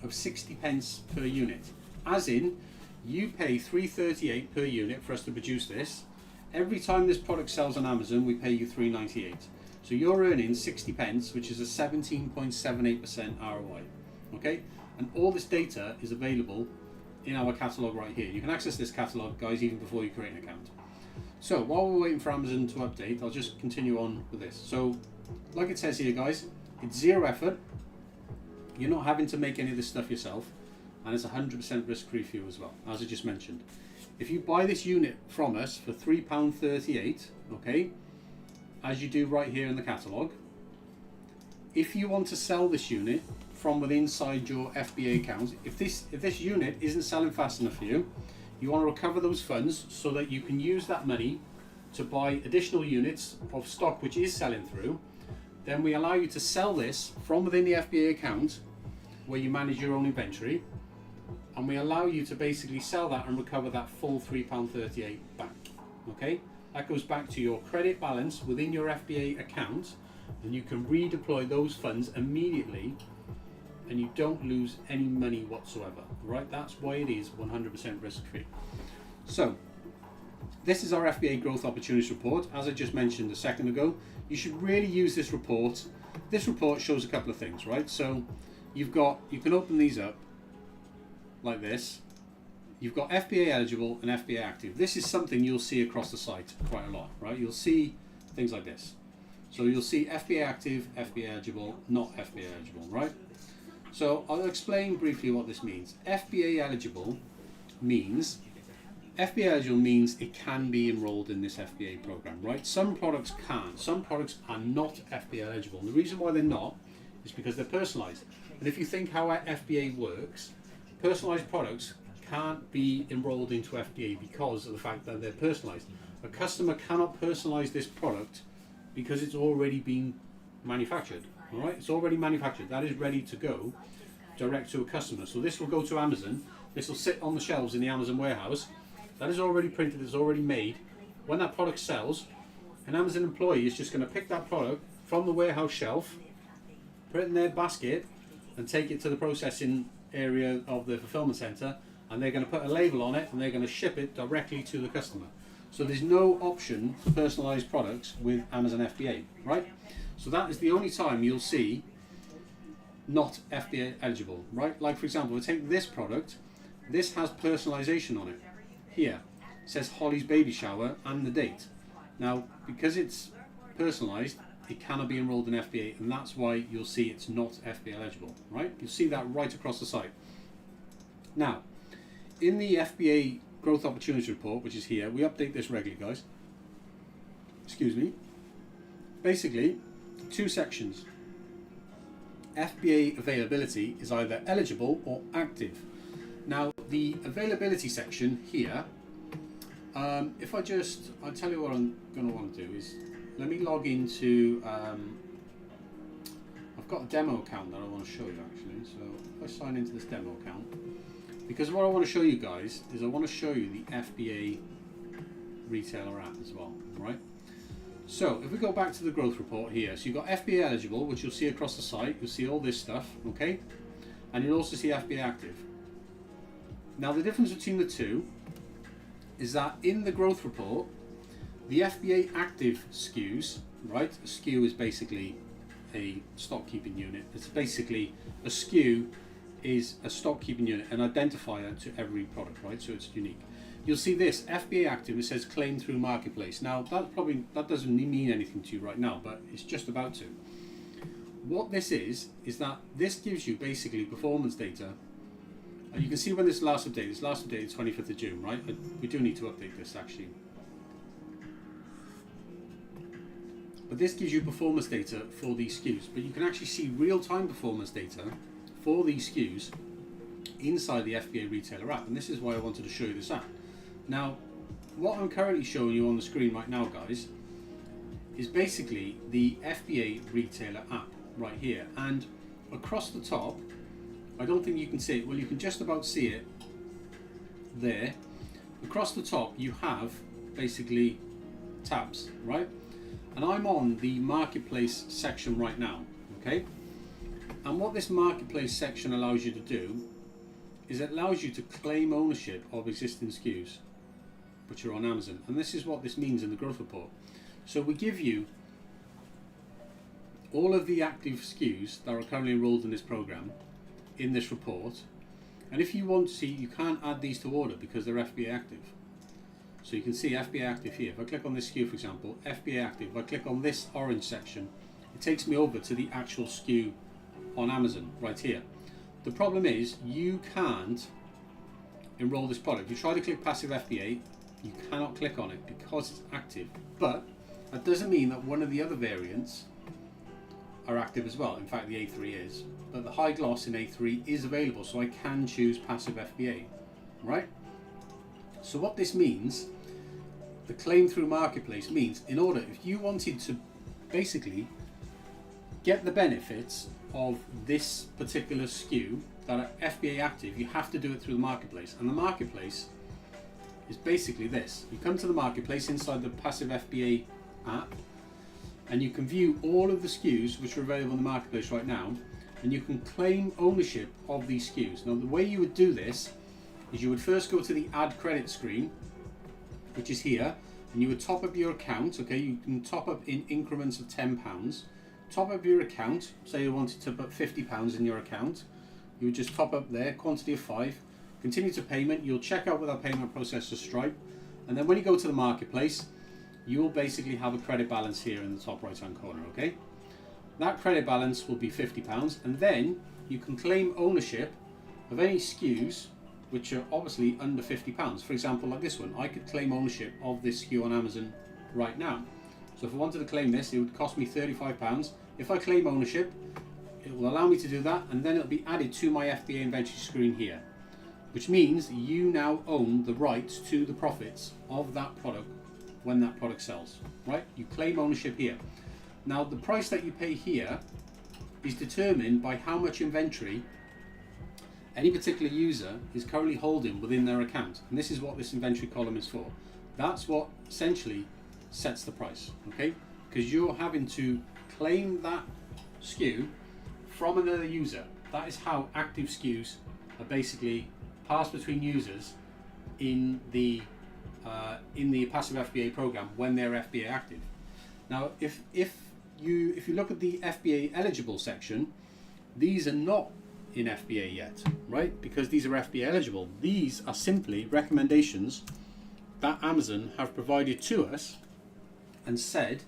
of 60p per unit. As in, you pay £3.38 per unit for us to produce this. Every time this product sells on Amazon, we pay you £3.98. So you're earning 60p, which is a 17.78% ROI. Okay, and all this data is available in our catalogue right here. You can access this catalogue, guys, even before you create an account. So while we're waiting for Amazon to update, I'll just continue on with this. So like it says here, guys, it's zero effort. You're not having to make any of this stuff yourself, and it's 100% risk-free for you as well, as I just mentioned. If you buy this unit from us for £3.38, okay, as you do right here in the catalogue, if you want to sell this unit from within inside your FBA account, if this unit isn't selling fast enough for you, you want to recover those funds so that you can use that money to buy additional units of stock which is selling through, then we allow you to sell this from within the FBA account where you manage your own inventory, and we allow you to basically sell that and recover that full £3.38 back. Okay, that goes back to your credit balance within your FBA account, and you can redeploy those funds immediately and you don't lose any money whatsoever, right? That's why it is 100% risk-free. So this is our FBA growth opportunities report. As I just mentioned a second ago, you should really use this report. This report shows a couple of things, right? So you can open these up like this. You've got FBA eligible and FBA active. This is something you'll see across the site quite a lot, right? You'll see things like this. So you'll see FBA active, FBA eligible, not FBA eligible, right? So I'll explain briefly what this means. FBA eligible means it can be enrolled in this FBA program, right? Some products can, some products are not FBA eligible. And the reason why they're not is because they're personalized. And if you think how our FBA works, personalized products can't be enrolled into FBA because of the fact that they're personalized. A customer cannot personalize this product because it's already been manufactured. All right, it's already manufactured. That is ready to go direct to a customer. So this will go to Amazon. This will sit on the shelves in the Amazon warehouse. That is already printed. It's already made. When that product sells, an Amazon employee is just going to pick that product from the warehouse shelf, put it in their basket, and take it to the processing area of the fulfillment center. And they're going to put a label on it, and they're going to ship it directly to the customer. So there's no option for personalized products with Amazon FBA, right? So that is the only time you'll see not FBA eligible, right? Like for example, if I take this product, this has personalization on it. Here, it says Holly's baby shower and the date. Now, because it's personalized, it cannot be enrolled in FBA, and that's why you'll see it's not FBA eligible, right? You'll see that right across the site. Now, in the FBA Growth Opportunities Report, which is here, we update this regularly, guys. Excuse me. Basically, two sections. FBA availability is either eligible or active. Now, the availability section here, I'll tell you what I'm going to want to do is, let me log into, I've got a demo account that I want to show you actually. So if I sign into this demo account, because what I want to show you guys is I want to show you the FBA retailer app as well, right? So if we go back to the growth report here, so you've got FBA eligible, which you'll see across the site. You'll see all this stuff, okay? And you'll also see FBA active. Now the difference between the two is that in the growth report, the FBA active SKUs, right? A SKU is basically a stock keeping unit. It's basically a SKU is a stock keeping unit, an identifier to every product, right? So it's unique. You'll see this FBA active, it says claim through marketplace. Now that doesn't mean anything to you right now, but it's just about to. What this is that this gives you basically performance data. You can see when this last updated. This last updated 25th of June, right? We do need to update this actually. But this gives you performance data for these SKUs. But you can actually see real-time performance data for these SKUs inside the FBA retailer app. And this is why I wanted to show you this app. Now, what I'm currently showing you on the screen right now, guys, is basically the FBA retailer app right here. And across the top, I don't think you can see it. Well, you can just about see it there. Across the top, you have basically tabs, right? And I'm on the marketplace section right now, okay? And what this marketplace section allows you to do is it allows you to claim ownership of existing SKUs which are on Amazon. And this is what this means in the growth report. So we give you all of the active SKUs that are currently enrolled in this program in this report. And if you want to see, you can't add these to order because they're FBA active. So you can see FBA active here. If I click on this SKU, for example, FBA active, if I click on this orange section, it takes me over to the actual SKU on Amazon right here. The problem is you can't enroll this product. If you try to click passive FBA, you cannot click on it because it's active. But that doesn't mean that one of the other variants are active as well. In fact, the A3 is. But the high gloss in A3 is available, so I can choose passive FBA, right? So what this means, the claim through marketplace means, in order, if you wanted to basically get the benefits of this particular SKU that are FBA active, you have to do it through the marketplace. And the marketplace is basically this. You come to the marketplace inside the passive FBA app, and you can view all of the SKUs which are available in the marketplace right now, and you can claim ownership of these SKUs. Now the way you would do this is you would first go to the add credit screen, which is here, and you would top up your account. Okay, you can top up in increments of £10. Top up your account, say you wanted to put £50 in your account, you would just top up there, quantity of 5, continue to payment, you'll check out with our payment processor Stripe, and then when you go to the marketplace, you will basically have a credit balance here in the top right hand corner, okay? That credit balance will be £50, and then you can claim ownership of any SKUs which are obviously under £50. For example, like this one, I could claim ownership of this SKU on Amazon right now. So if I wanted to claim this, it would cost me £35. If I claim ownership, it will allow me to do that, and then it'll be added to my FBA inventory screen here, which means you now own the rights to the profits of that product when that product sells, right? You claim ownership here. Now the price that you pay here is determined by how much inventory any particular user is currently holding within their account, and this is what this inventory column is for. That's what essentially sets the price, okay? Because you're having to claim that SKU from another user. That is how active SKUs are basically passed between users in the passive FBA program when they're FBA active. Now, if you look at the FBA eligible section, these are not in FBA yet, right? Because these are FBA eligible. These are simply recommendations that Amazon have provided to us and said,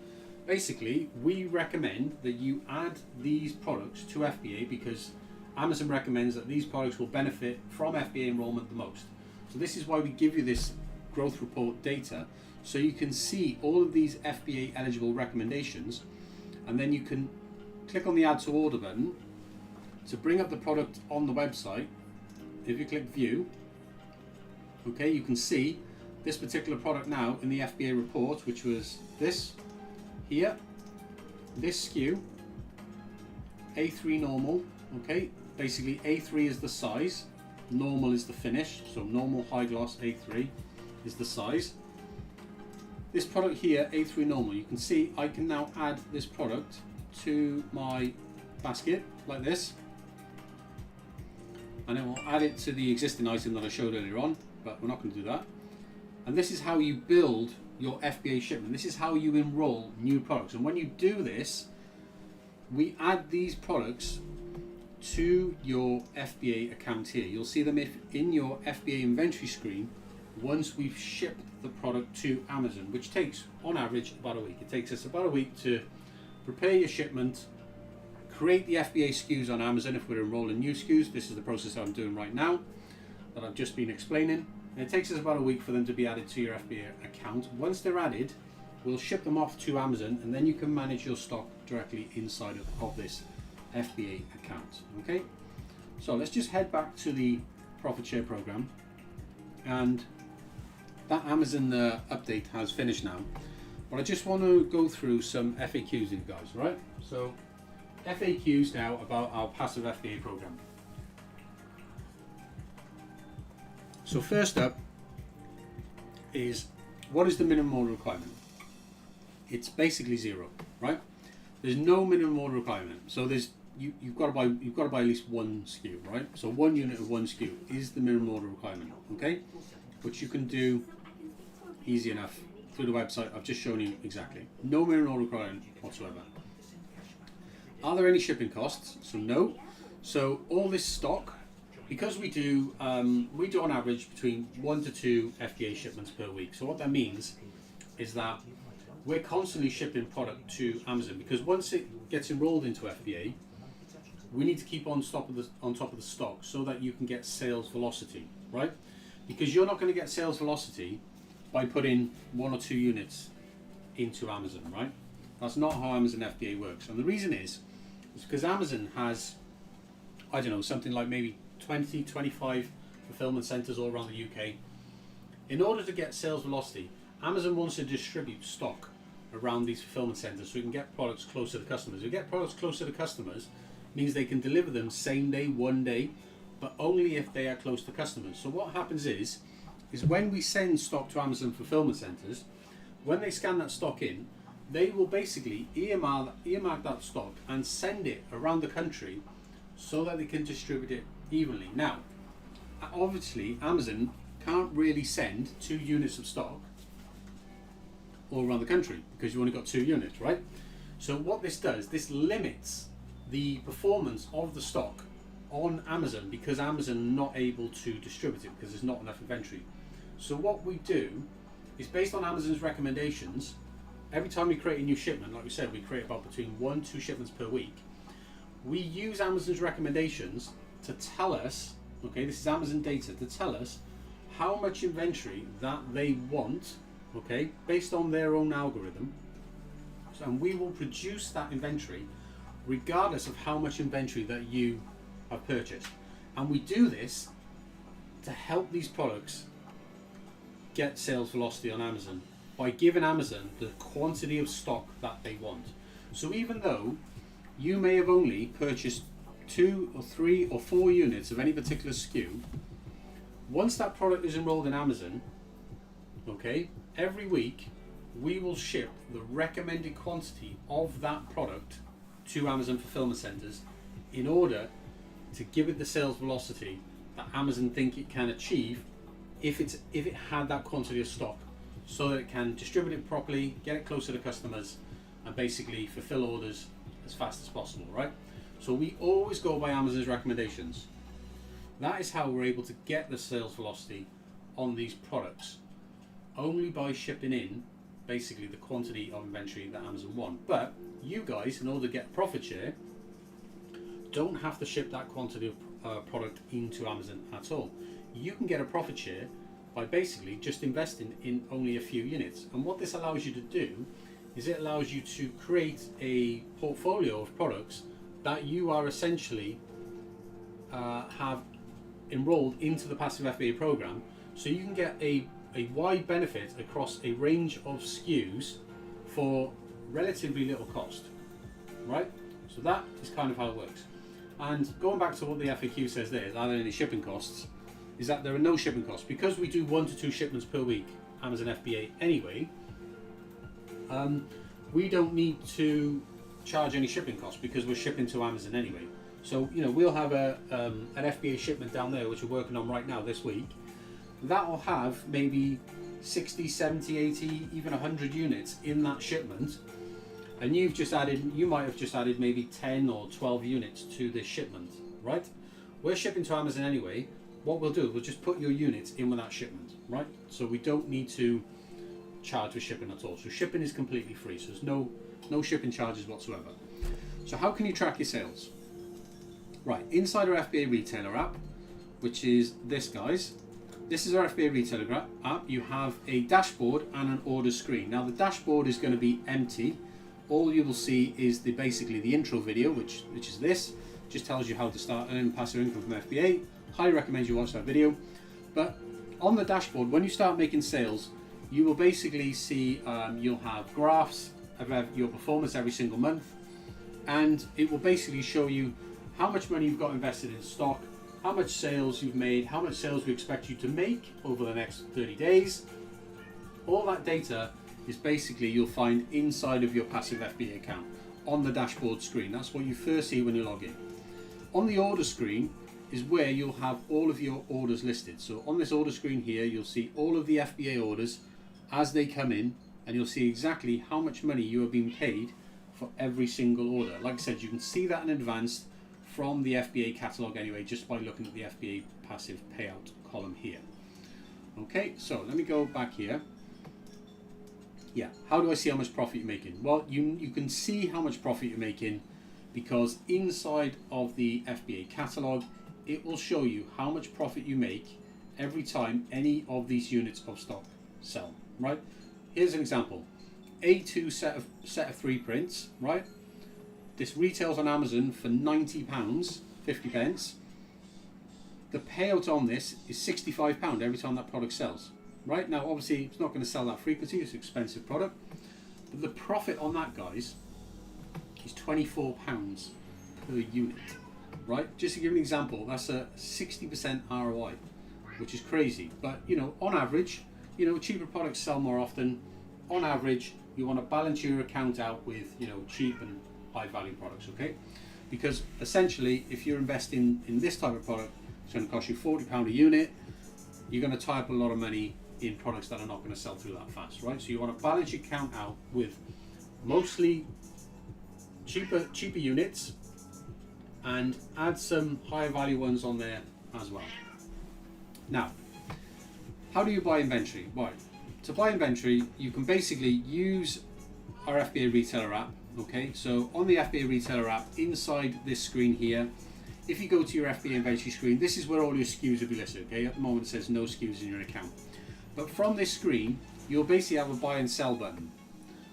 basically, we recommend that you add these products to FBA because Amazon recommends that these products will benefit from FBA enrollment the most. So this is why we give you this growth report data, so you can see all of these FBA eligible recommendations, and then you can click on the add to order button to bring up the product on the website. If you click view, okay, you can see this particular product now in the FBA report, which was this here, this SKU, A3 normal, okay, basically A3 is the size, normal is the finish, so normal high gloss A3 is the size. this product here, A3 normal, you can see I can now add this product to my basket like this, and then we'll add it to the existing item that I showed earlier on, but we're not going to do that. And this is how you build your FBA shipment. This is how you enroll new products. And when you do this, we add these products to your FBA account here. You'll see them in your FBA inventory screen once we've shipped the product to Amazon, which takes on average about a week. It takes us about a week to prepare your shipment, create the FBA SKUs on Amazon if we're enrolling new SKUs. This is the process I'm doing right now that I've just been explaining. And it takes us about a week for them to be added to your FBA account. Once they're added, we'll ship them off to Amazon, and then you can manage your stock directly inside of this FBA account. Okay, so let's just head back to the profit share program, and that Amazon update has finished now, but I just want to go through some FAQs with you guys, right? So FAQs now about our passive FBA program. So first up is, what is the minimum order requirement? It's basically 0, right? There's no minimum order requirement. So there's you've got to buy at least one SKU, right? So 1 unit of 1 SKU is the minimum order requirement, okay? Which you can do easy enough through the website. I've just shown you exactly. No minimum order requirement whatsoever. Are there any shipping costs? So no. So all this stock, because we do on average between 1 to 2 FBA shipments per week. So what that means is that we're constantly shipping product to Amazon, because once it gets enrolled into FBA, we need to keep on top of the stock so that you can get sales velocity, right? Because you're not going to get sales velocity by putting 1 or 2 units into Amazon, right? That's not how Amazon FBA works. And the reason is because Amazon has, I don't know, something like maybe 20, 25 fulfillment centers all around the UK. In order to get sales velocity, Amazon wants to distribute stock around these fulfillment centers so we can get products closer to customers. To get products closer to customers means they can deliver them same day, one day, but only if they are close to customers. So what happens is when we send stock to Amazon fulfillment centers, when they scan that stock in, they will basically earmark that stock and send it around the country so that they can distribute it evenly. Now, obviously, Amazon can't really send 2 units of stock all around the country because you've only got 2 units, right? So what this does, this limits the performance of the stock on Amazon, because Amazon are not able to distribute it because there's not enough inventory. So what we do is, based on Amazon's recommendations, every time we create a new shipment, like we said, we create about between 1 and 2 shipments per week. We use Amazon's recommendations to tell us, okay, this is Amazon data, to tell us how much inventory that they want, okay, based on their own algorithm. So, and we will produce that inventory regardless of how much inventory that you have purchased. And we do this to help these products get sales velocity on Amazon by giving Amazon the quantity of stock that they want. So even though you may have only purchased 2 or 3 or 4 units of any particular SKU, once that product is enrolled in Amazon, okay, every week we will ship the recommended quantity of that product to Amazon fulfillment centers in order to give it the sales velocity that Amazon think it can achieve if it had that quantity of stock, so that it can distribute it properly, get it closer to customers, and basically fulfill orders as fast as possible, right? So we always go by Amazon's recommendations. That is how we're able to get the sales velocity on these products, only by shipping in basically the quantity of inventory that Amazon want. But you guys, in order to get a profit share, don't have to ship that quantity of product into Amazon at all. You can get a profit share by basically just investing in only a few units. And what this allows you to do is it allows you to create a portfolio of products that you are essentially have enrolled into the passive FBA program, so you can get a wide benefit across a range of SKUs for relatively little cost, right? So that is kind of how it works. And going back to what the FAQ says there, are there any shipping costs, is that there are no shipping costs. Because we do 1 to 2 shipments per week, Amazon FBA anyway, we don't need to charge any shipping costs because we're shipping to Amazon anyway. So, you know, we'll have an FBA shipment down there, which we're working on right now this week. That will have maybe 60, 70, 80, even 100 units in that shipment. And you might have just added maybe 10 or 12 units to this shipment, right? We're shipping to Amazon anyway. What we'll do, we'll just put your units in with that shipment, right? So we don't need to charge for shipping at all. So shipping is completely free. So there's no shipping charges whatsoever. So how can you track your sales? Right, inside our FBA retailer app, which is this, guys. This is our FBA retailer app. You have a dashboard and an order screen. Now the dashboard is going to be empty. All you will see is basically the intro video, which is this. Just tells you how to start earning passive income from FBA. Highly recommend you watch that video. But on the dashboard, when you start making sales, you will basically see you'll have graphs of your performance every single month, and it will basically show you how much money you've got invested in stock, how much sales you've made, how much sales we expect you to make over the next 30 days. All that data is basically you'll find inside of your passive FBA account on the dashboard screen. That's what you first see when you log in. On the order screen is where you'll have all of your orders listed. So on this order screen here, you'll see all of the FBA orders as they come in, and you'll see exactly how much money you are being paid for every single order. Like I said, you can see that in advance from the FBA catalog anyway, just by looking at the FBA passive payout column here. Okay, so let me go back here. Yeah, how do I see how much profit you're making? Well, you can see how much profit you're making because inside of the FBA catalog, it will show you how much profit you make every time any of these units of stock sell, right? Here's an example. A2 set of 3 prints, right? This retails on Amazon for £90, 50 pence. The payout on this is £65 every time that product sells, right? Now, obviously, it's not going to sell that frequency. It's an expensive product. But the profit on that, guys, is £24 per unit, right? Just to give an example, that's a 60% ROI, which is crazy. But, you know, on average, you know, cheaper products sell more often. On average, you want to balance your account out with, you know, cheap and high value products, okay? Because essentially, if you're investing in this type of product, it's going to cost you £40 a unit. You're going to tie up a lot of money in products that are not going to sell through that fast, right? So you want to balance your account out with mostly cheaper units and add some higher value ones on there as well. Now, how do you buy inventory? Well, to buy inventory, you can basically use our FBA retailer app. Okay, so on the FBA retailer app, inside this screen here, if you go to your FBA inventory screen, this is where all your SKUs will be listed. Okay, at the moment it says no SKUs in your account. But from this screen, you'll basically have a buy and sell button.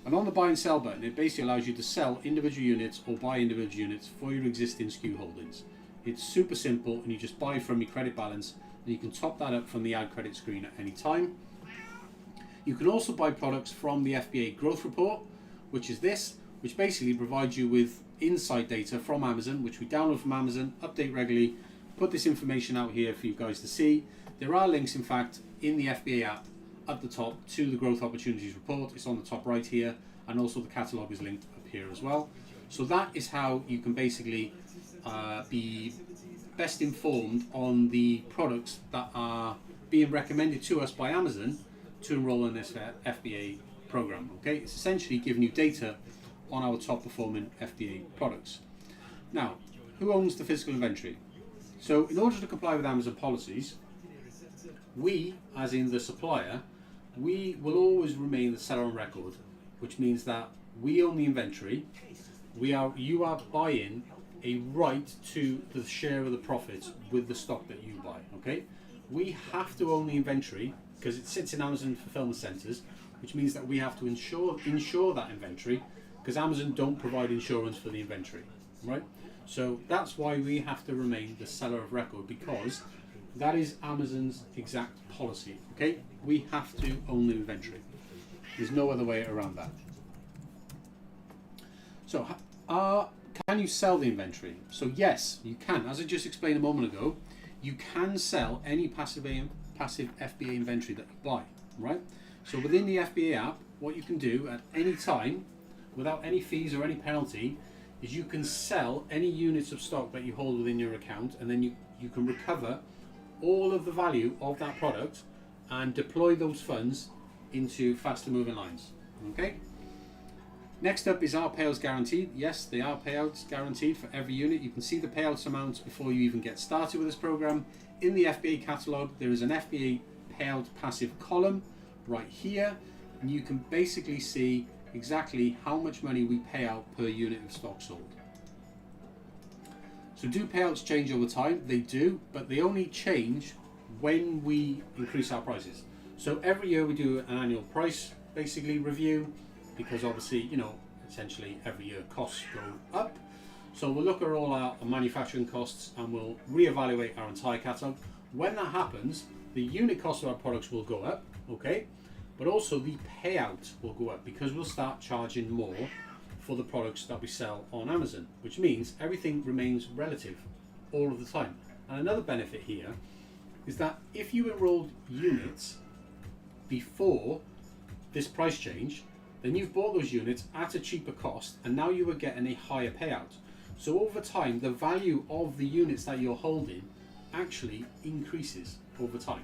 And on the buy and sell button, it basically allows you to sell individual units or buy individual units for your existing SKU holdings. It's super simple, and you just buy from your credit balance, and you can top that up from the add credit screen at any time. You can also buy products from the FBA growth report, which is this, which basically provides you with insight data from Amazon, which we download from Amazon, update regularly, put this information out here for you guys to see. There are links, in fact, in the FBA app at the top to the growth opportunities report. It's on the top right here, and also the catalog is linked up here as well. So that is how you can basically be best informed on the products that are being recommended to us by Amazon to enroll in this FBA program. Okay, it's essentially giving you data on our top performing FBA products. Now, who owns the physical inventory? So in order to comply with Amazon policies, we, as in the supplier, we will always remain the seller on record, which means that we own the inventory. You are buying a right to the share of the profits with the stock that you buy. Okay, we have to own the inventory because it sits in Amazon fulfillment centers, which means that we have to insure that inventory, because Amazon don't provide insurance for the inventory, right? So that's why we have to remain the seller of record, because that is Amazon's exact policy. Okay, we have to own the inventory. There's no other way around that. So can you sell the inventory? So yes, you can. As I just explained a moment ago, you can sell any passive FBA inventory that you buy, right? So within the FBA app, what you can do at any time, without any fees or any penalty, is you can sell any units of stock that you hold within your account, and then you can recover all of the value of that product and deploy those funds into faster moving lines. Okay. Next up is our payouts guaranteed. Yes, they are payouts guaranteed for every unit. You can see the payouts amounts before you even get started with this program. In the FBA catalog, there is an FBA payout passive column right here, and you can basically see exactly how much money we pay out per unit of stock sold. So do payouts change over time? They do, but they only change when we increase our prices. So every year we do an annual price basically review, because obviously, you know, essentially every year costs go up. So we'll look at all our manufacturing costs and we'll reevaluate our entire catalogue. When that happens, the unit cost of our products will go up, okay? But also the payout will go up, because we'll start charging more for the products that we sell on Amazon, which means everything remains relative all of the time. And another benefit here is that if you enrolled units before this price change, then you've bought those units at a cheaper cost, and now you are getting a higher payout. So over time, the value of the units that you're holding actually increases over time.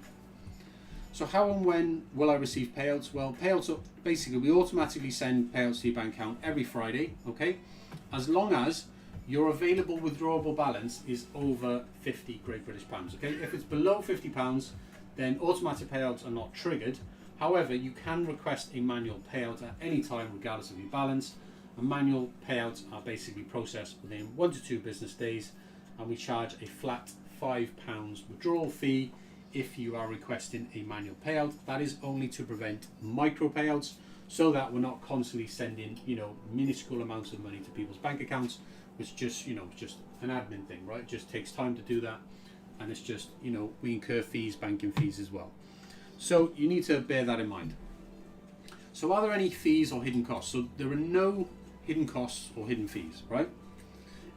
So how and when will I receive payouts? Well, payouts are basically, we automatically send payouts to your bank account every Friday, okay? As long as your available withdrawable balance is over 50 Great British pounds, okay? If it's below 50 pounds, then automatic payouts are not triggered. However, you can request a manual payout at any time, regardless of your balance. And manual payouts are basically processed within 1 to 2 business days, and we charge a flat £5 withdrawal fee if you are requesting a manual payout. That is only to prevent micro payouts, so that we're not constantly sending, you know, minuscule amounts of money to people's bank accounts, which just, you know, just an admin thing, right? It just takes time to do that, and it's just, you know, we incur fees, banking fees as well. So you need to bear that in mind. So are there any fees or hidden costs? So there are no hidden costs or hidden fees, right?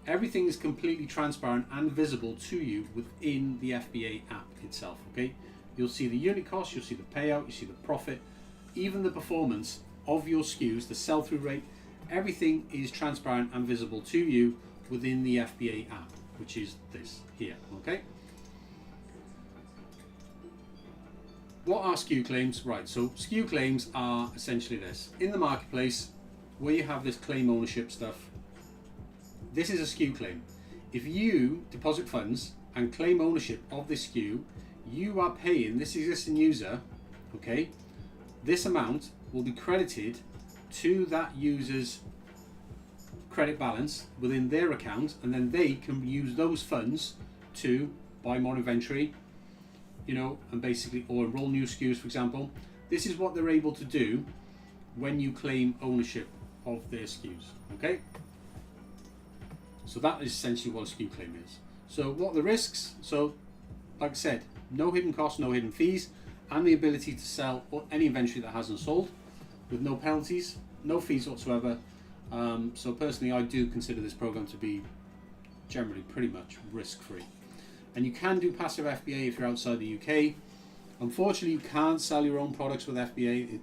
Everything is completely transparent and visible to you within the FBA app itself, okay? You'll see the unit cost, you'll see the payout, you see the profit, even the performance of your SKUs, the sell-through rate, everything is transparent and visible to you within the FBA app, which is this here, okay? What are SKU claims? Right, so SKU claims are essentially this. In the marketplace, where you have this claim ownership stuff, this is a SKU claim. If you deposit funds and claim ownership of this SKU, you are paying this existing user, okay, this amount will be credited to that user's credit balance within their account, and then they can use those funds to buy more inventory, you know, and basically, or enroll new SKUs, for example. This is what they're able to do when you claim ownership of their SKUs, okay? So that is essentially what a SKU claim is. So what are the risks? So, like I said, no hidden costs, no hidden fees, and the ability to sell any inventory that hasn't sold with no penalties, no fees whatsoever. So personally, I do consider this program to be generally pretty much risk-free. And you can do passive FBA if you're outside the UK. Unfortunately, you can't sell your own products with FBA.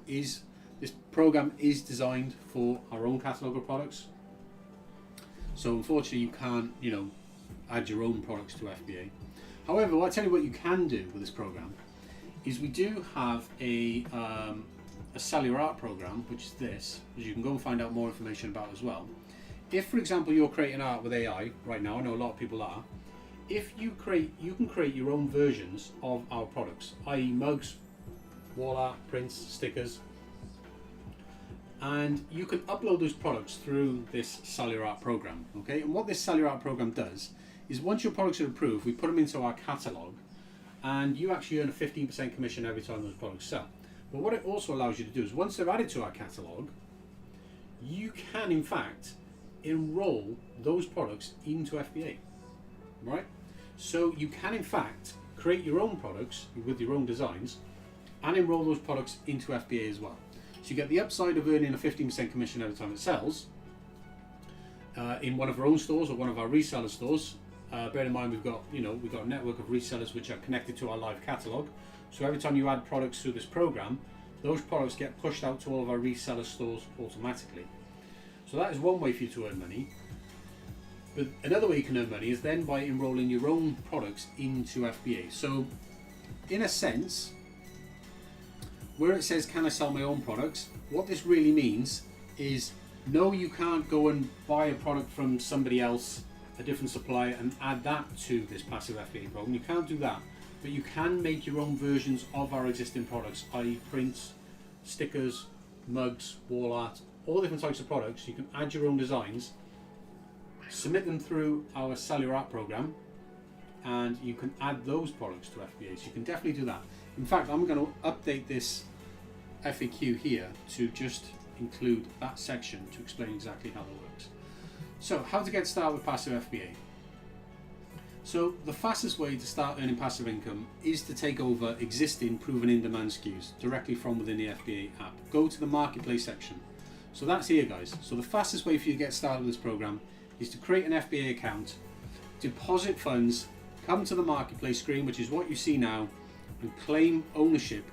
This program is designed for our own catalogue of products. So unfortunately, you can't, you know, add your own products to FBA. However, I tell you what you can do with this program is we do have a sell your art program, which is this, which you can go and find out more information about as well. If, for example, you're creating art with AI right now, I know a lot of people are. If you can create your own versions of our products, i.e. mugs, wall art, prints, stickers, and you can upload those products through this Sell Your Art program, okay? And what this Sell Your Art program does is once your products are approved, we put them into our catalogue, and you actually earn a 15% commission every time those products sell. But what it also allows you to do is once they're added to our catalogue, you can in fact enroll those products into FBA, right? So you can in fact create your own products with your own designs and enroll those products into FBA as well. So you get the upside of earning a 15% commission every time it sells in one of our own stores or one of our reseller stores. Bear in mind we've got a network of resellers which are connected to our live catalog. So every time you add products through this program, those products get pushed out to all of our reseller stores automatically. So that is one way for you to earn money. But another way you can earn money is then by enrolling your own products into FBA. So in a sense, where it says can I sell my own products, what this really means is no, you can't go and buy a product from somebody else, a different supplier, and add that to this passive FBA program. You can't do that, but you can make your own versions of our existing products, i.e. prints, stickers, mugs, wall art, all different types of products. You can add your own designs, submit them through our Sell Your App program, and you can add those products to FBA. So you can definitely do that. In fact, I'm going to update this FAQ here to just include that section to explain exactly how that works. So how to get started with passive FBA. So the fastest way to start earning passive income is to take over existing proven in-demand SKUs directly from within the FBA app. Go to the marketplace section. So that's here, guys. So the fastest way for you to get started with this program is to create an FBA account, deposit funds, come to the marketplace screen, which is what you see now, and claim ownership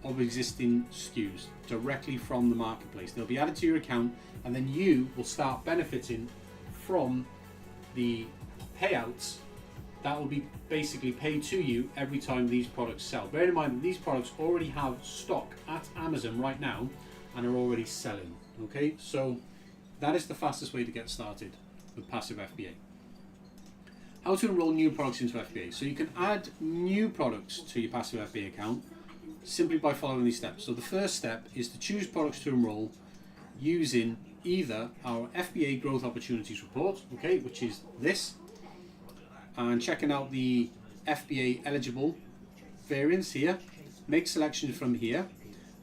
of existing SKUs directly from the marketplace. They'll be added to your account, and then you will start benefiting from the payouts that will be basically paid to you every time these products sell. Bear in mind that these products already have stock at Amazon right now and are already selling. Okay, so that is the fastest way to get started with passive FBA. How to enroll new products into FBA. So you can add new products to your passive FBA account simply by following these steps. So the first step is to choose products to enroll using either our FBA Growth Opportunities Report, okay, which is this, and checking out the FBA eligible variants here, make selections from here.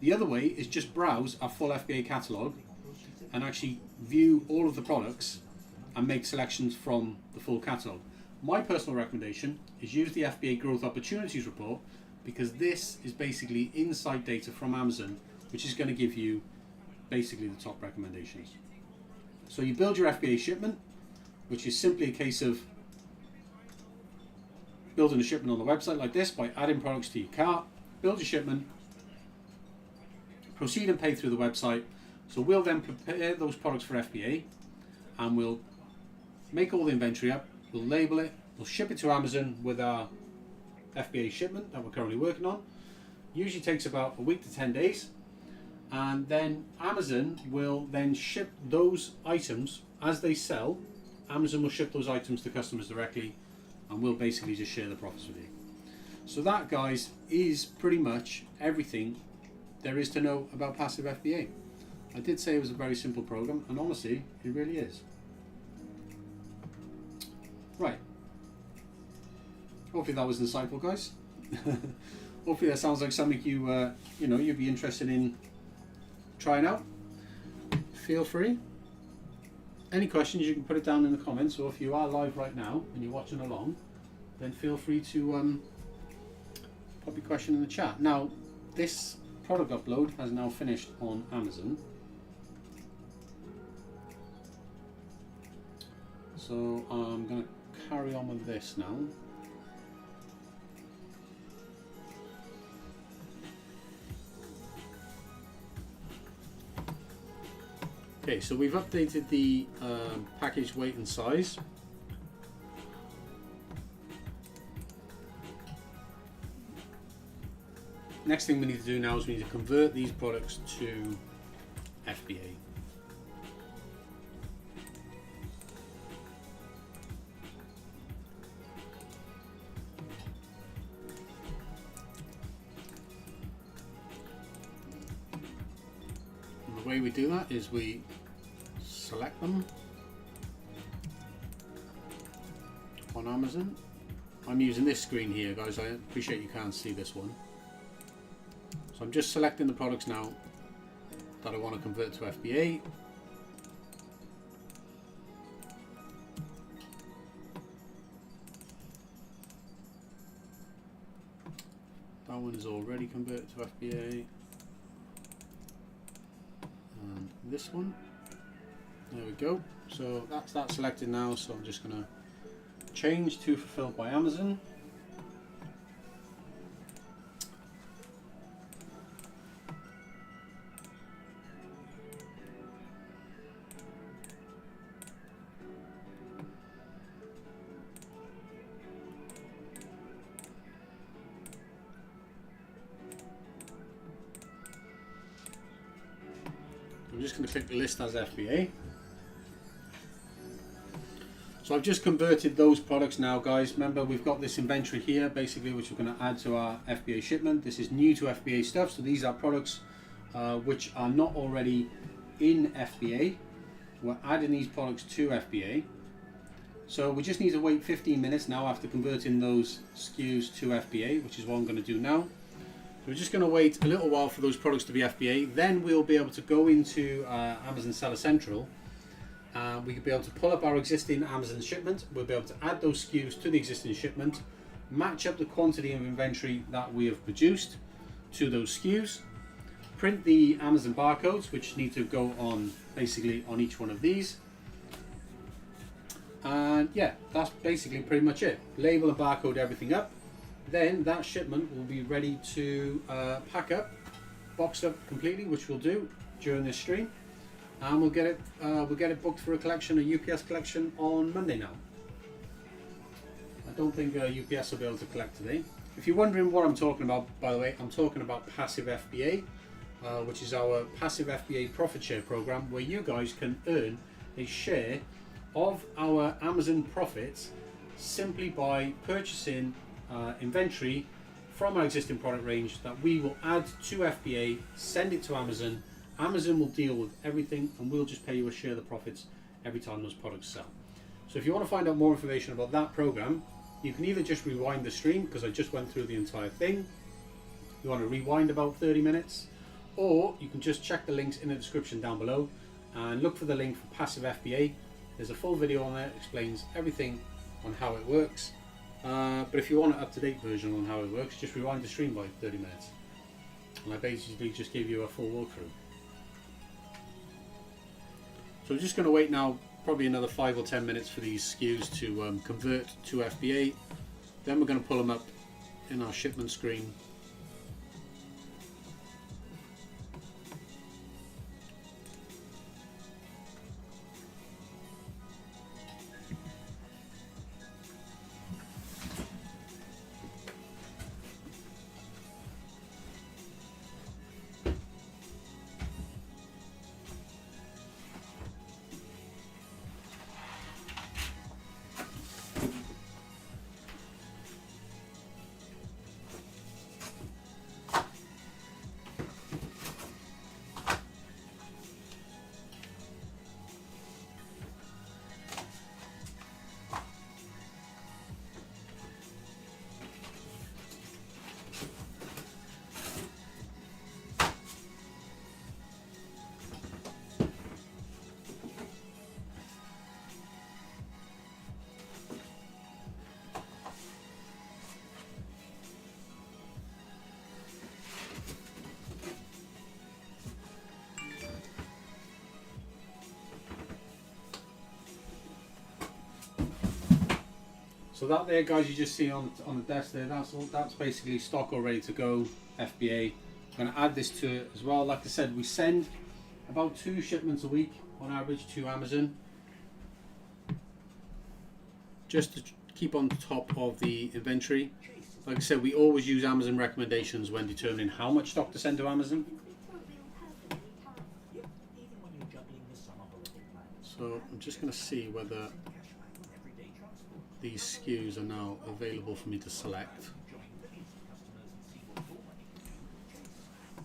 The other way is just browse our full FBA catalog and actually view all of the products and make selections from the full catalog. My personal recommendation is use the FBA Growth Opportunities Report, because this is basically inside data from Amazon, which is going to give you basically the top recommendations. So you build your FBA shipment, which is simply a case of building a shipment on the website like this by adding products to your cart. Build your shipment, proceed and pay through the website. So we'll then prepare those products for FBA, and we'll make all the inventory up, we'll label it, we'll ship it to Amazon with our FBA shipment that we're currently working on. Usually takes about a week to 10 days, and then Amazon will then ship those items as they sell. Amazon will ship those items to customers directly, and we'll basically just share the profits with you. So that, guys, is pretty much everything there is to know about passive FBA. I did say it was a very simple program, and honestly, it really is. Right. Hopefully that was insightful, guys. Hopefully that sounds like something you'd be interested in trying out. Feel free. Any questions, you can put it down in the comments, or if you are live right now and you're watching along, then feel free to pop your question in the chat. Now, this product upload has now finished on Amazon. So I'm going to carry on with this now. Okay, so we've updated the package weight and size. Next thing we need to do now is we need to convert these products to FBA. And the way we do that is we select them on Amazon. I'm using this screen here, guys. I appreciate you can't see this one. So I'm just selecting the products now that I want to convert to FBA. That one is already converted to FBA. And this one. There we go. So that's that selected now. So I'm just going to change to fulfilled by Amazon. just going to click list as FBA. So I've just converted those products now, guys. Remember, we've got this inventory here, basically, which we're going to add to our FBA shipment. This is new to FBA stuff, so these are products which are not already in FBA. We're adding these products to FBA. So we just need to wait 15 minutes now after converting those SKUs to FBA, which is what I'm going to do now. So we're just going to wait a little while for those products to be FBA. Then we'll be able to go into Amazon Seller Central. We could be able to pull up our existing Amazon shipment. We'll be able to add those SKUs to the existing shipment, match up the quantity of inventory that we have produced to those SKUs, print the Amazon barcodes, which need to go on basically on each one of these. And yeah, that's basically pretty much it. Label and barcode everything up. Then that shipment will be ready to pack up, boxed up completely, which we'll do during this stream. And we'll get it booked for a collection, a UPS collection on Monday now. I don't think UPS will be able to collect today. If you're wondering what I'm talking about, by the way, I'm talking about passive FBA, which is our passive FBA profit share program, where you guys can earn a share of our Amazon profits simply by purchasing inventory from our existing product range that we will add to FBA, send it to Amazon. Amazon will deal with everything and we'll just pay you a share of the profits every time those products sell. So if you want to find out more information about that program, you can either just rewind the stream, because I just went through the entire thing. You want to rewind about 30 minutes, or you can just check the links in the description down below and look for the link for passive FBA. There's a full video on there that explains everything on how it works. But if you want an up-to-date version on how it works, just rewind the stream by 30 minutes. And I basically just gave you a full walkthrough. So I'm just going to wait now probably another 5 or 10 minutes for these SKUs to convert to FBA. Then we're going to pull them up in our shipment screen. So that there, guys, you just see on the desk there, that's basically stock all ready to go, FBA. I'm going to add this to it as well. Like I said, we send about 2 shipments a week on average to Amazon, just to keep on top of the inventory. Like I said, we always use Amazon recommendations when determining how much stock to send to Amazon. So I'm just going to see whether these SKUs are now available for me to select.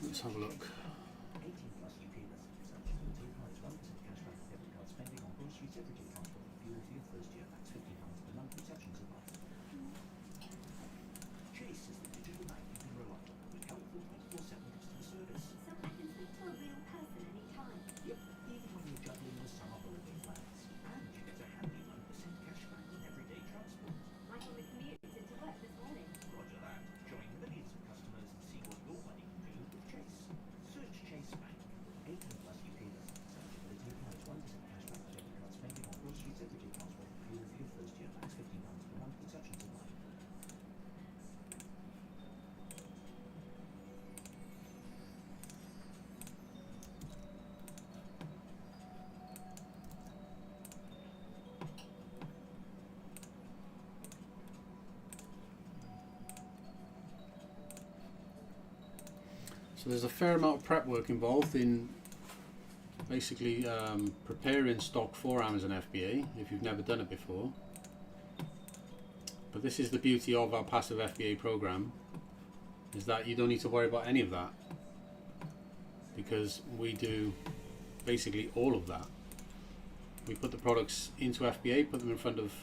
Let's have a look. So there's a fair amount of prep work involved in basically preparing stock for Amazon FBA if you've never done it before. But this is the beauty of our passive FBA program, is that you don't need to worry about any of that, because we do basically all of that. We put the products into FBA, put them in front of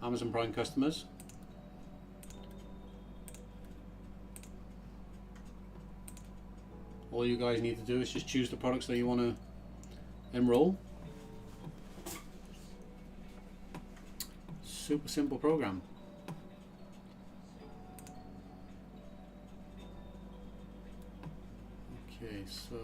Amazon Prime customers. All you guys need to do is just choose the products that you want to enroll. Super simple program. Okay, so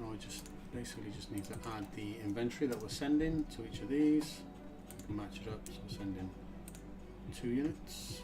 now we just basically just need to add the inventory that we're sending to each of these. We can match it up, so we're sending 2 units.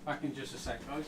Back in just a sec, guys.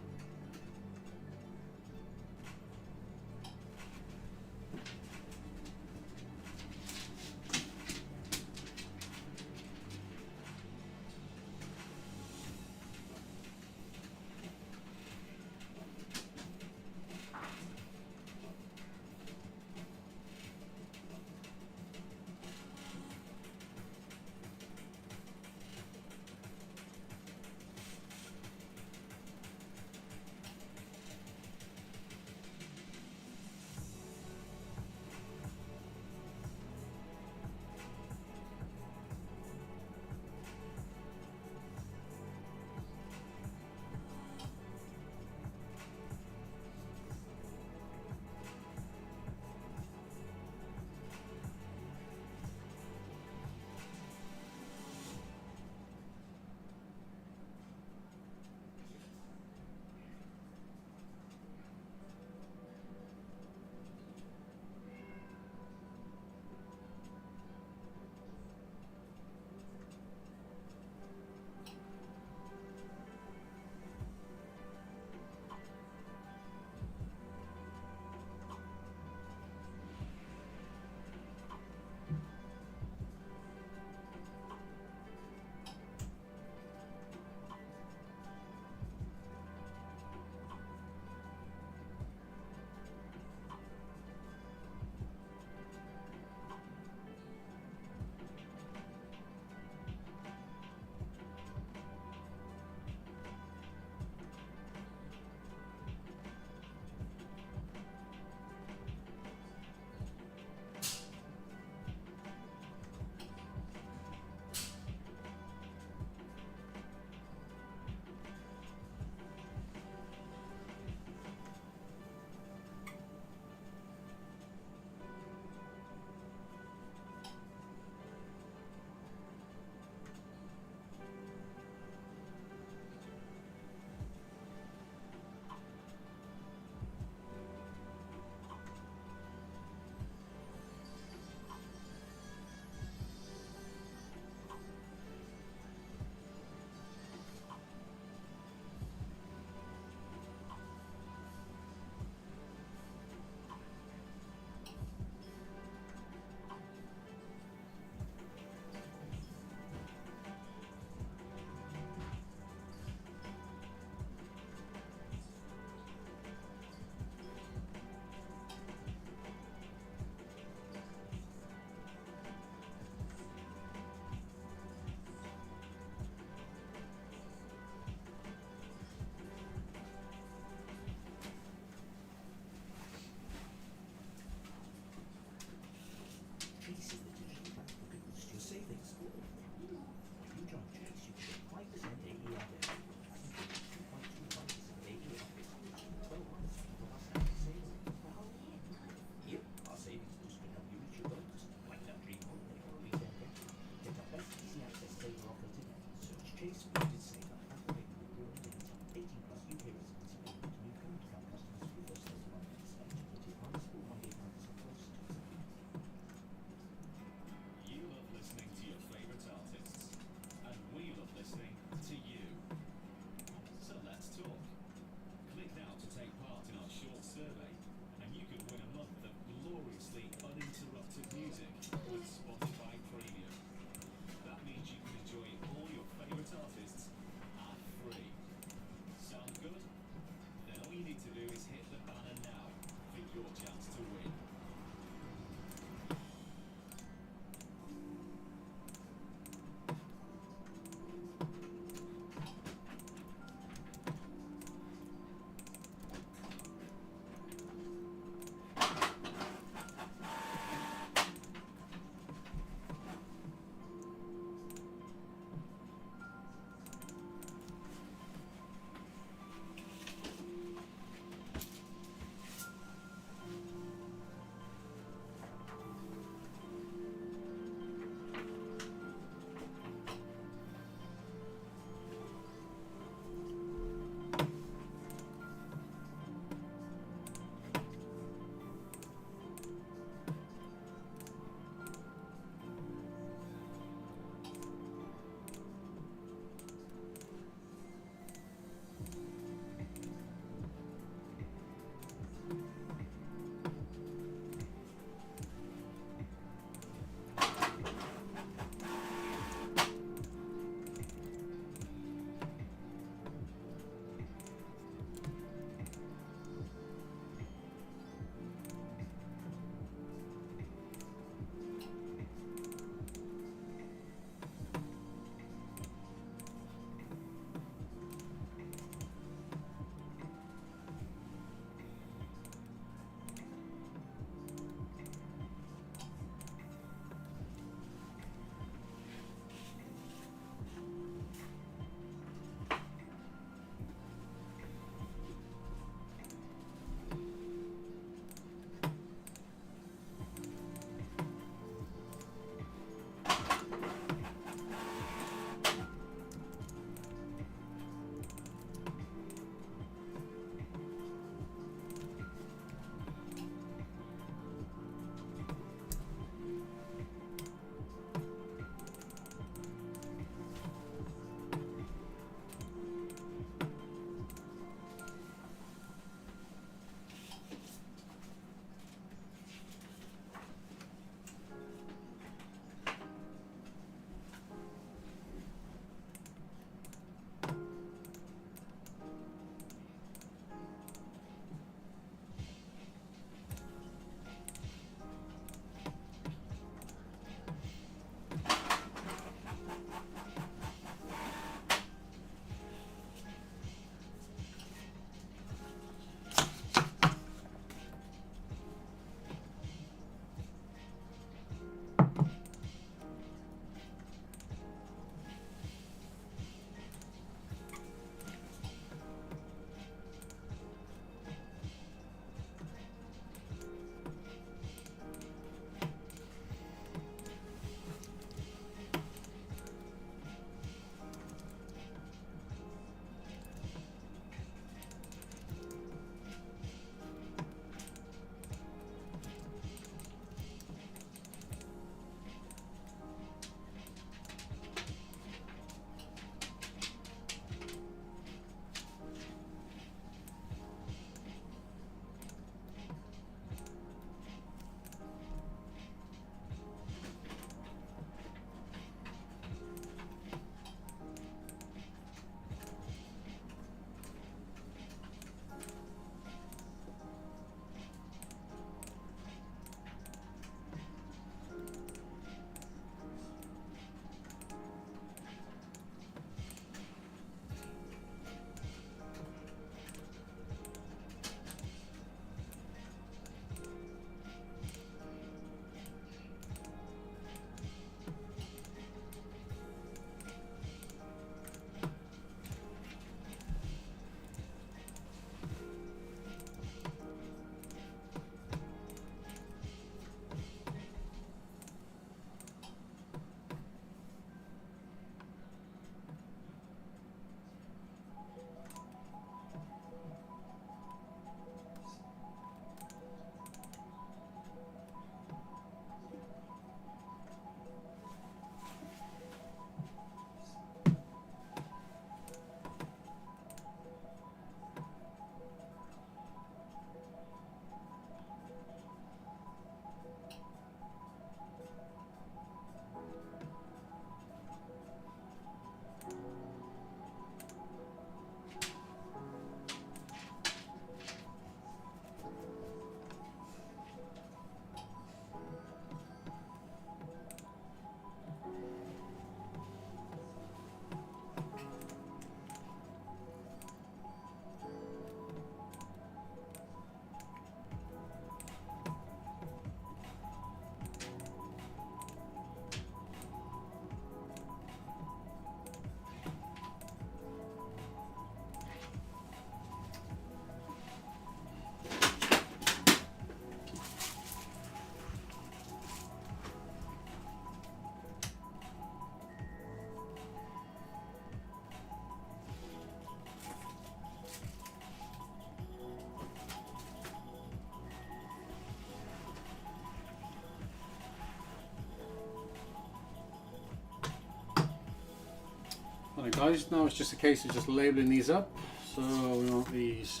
Alright guys, now it's just a case of just labeling these up. So we want these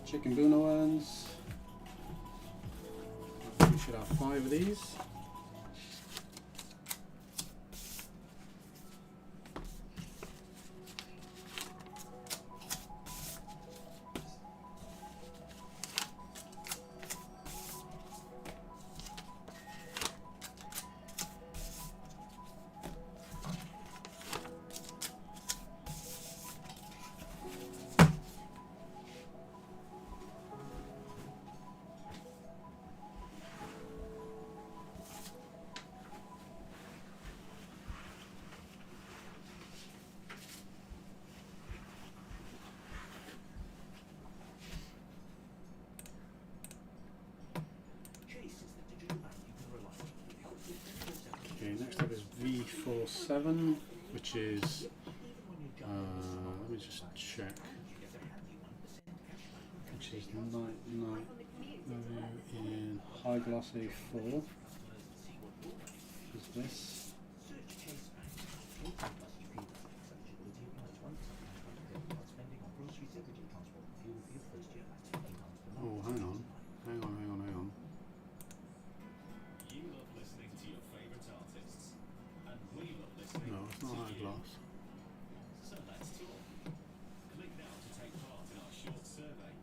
chicken Buna ones. We should have 5 of these. Okay, next up is V47, which is, let me just check, which is night in high gloss A4, is this. Oh, hang on. No, it's not high gloss. So let's talk. Click now to take part in our short survey,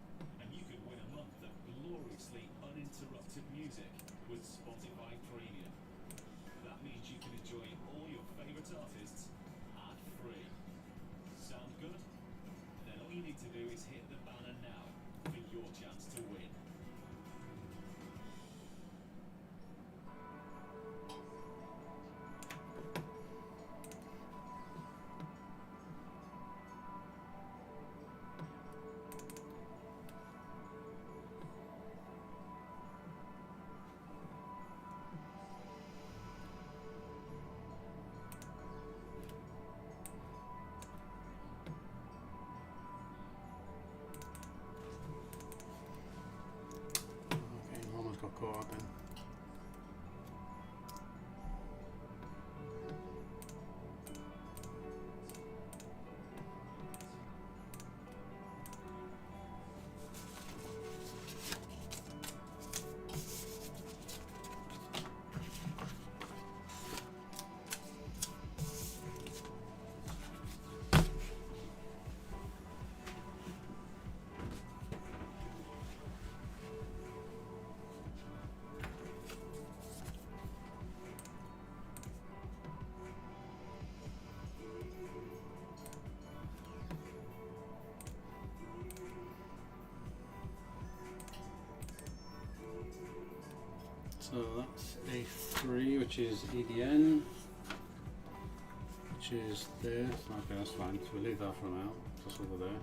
and you could win a month of gloriously uninterrupted music with Spotify Premium. That means you can enjoy all your favourite artists ad-free. Sound good? Then all you need to do is hit the banner now for your chance to win. Okay, almost got caught up in. So that's A3, which is EDN, which is there. Okay, that's fine. So we'll leave that for now. Just over there.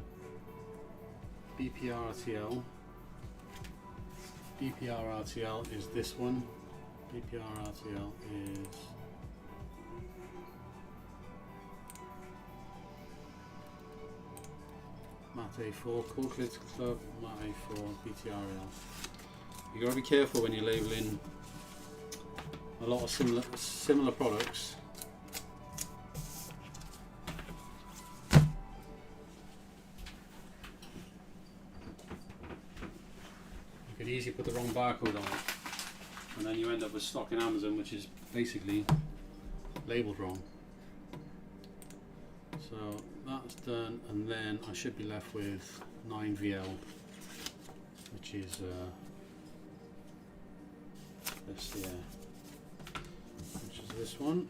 BPRTL. BPRTL is this one. BPRTL is Matte A4, Cool Kids Club, Matte A4, BTRL. You gotta be careful when you're labeling a lot of similar products. You could easily put the wrong barcode on it, and then you end up with stock in Amazon, which is basically labeled wrong. So that's done, and then I should be left with 9VL, which is this here, which is this one.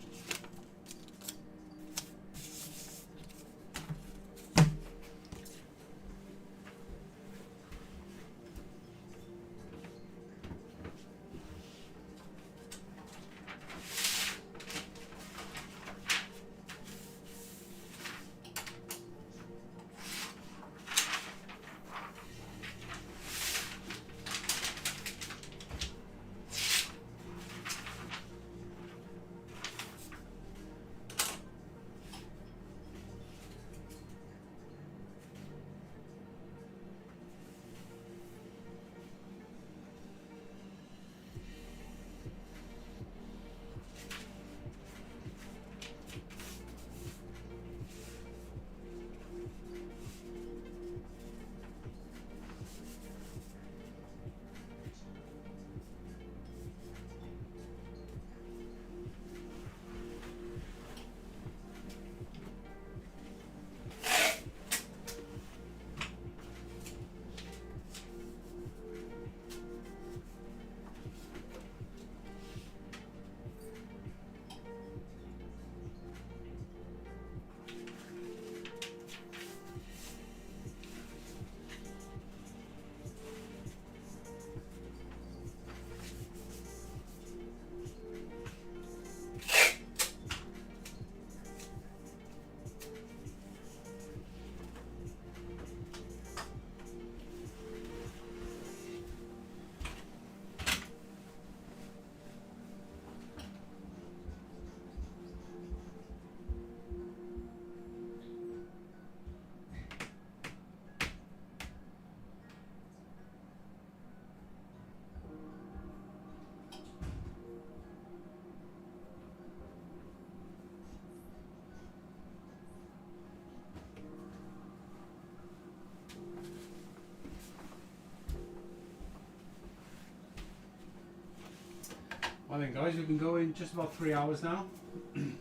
Right then guys, we've been going just about 3 hours now. I'm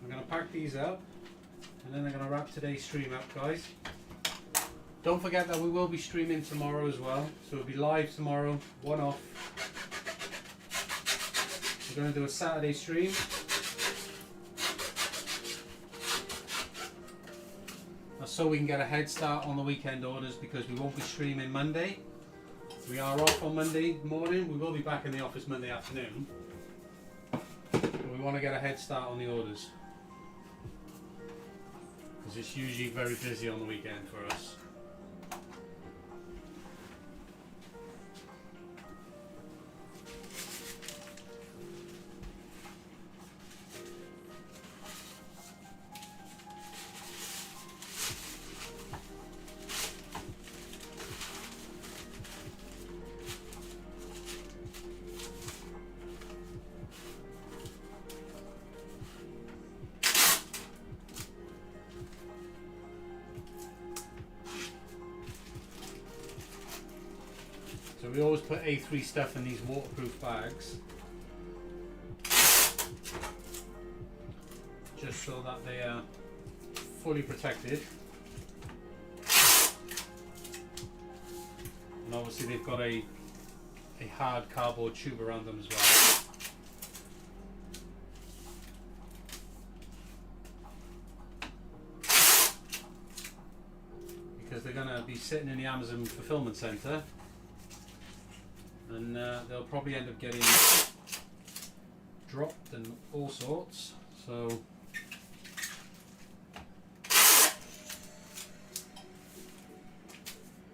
going to pack these up and then I'm going to wrap today's stream up, guys. Don't forget that we will be streaming tomorrow as well, so we'll be live tomorrow, one off. We're going to do a Saturday stream. That's so we can get a head start on the weekend orders, because we won't be streaming Monday. We are off on Monday morning. We will be back in the office Monday afternoon. But we want to get a head start on the orders, because it's usually very busy on the weekend for us. So we always put A3 stuff in these waterproof bags, just so that they are fully protected. And obviously they've got a hard cardboard tube around them as well. Because they're going to be sitting in the Amazon fulfillment center. And they'll probably end up getting dropped and all sorts. So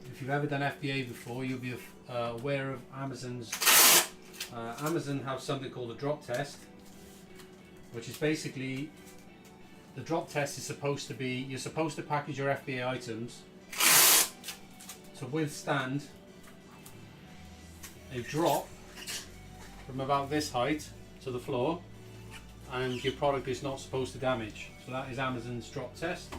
if you've ever done FBA before, you'll be aware of Amazon's. Amazon have something called a drop test, which is basically, the drop test is supposed to be, you're supposed to package your FBA items to withstand a drop from about this height to the floor, and your product is not supposed to damage. So that is Amazon's drop test.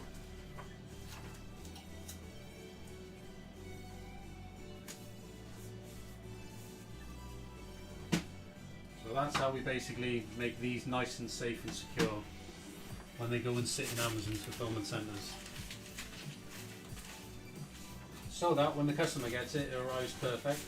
So that's how we basically make these nice and safe and secure when they go and sit in Amazon's fulfillment centers, so that when the customer gets it, it arrives perfect.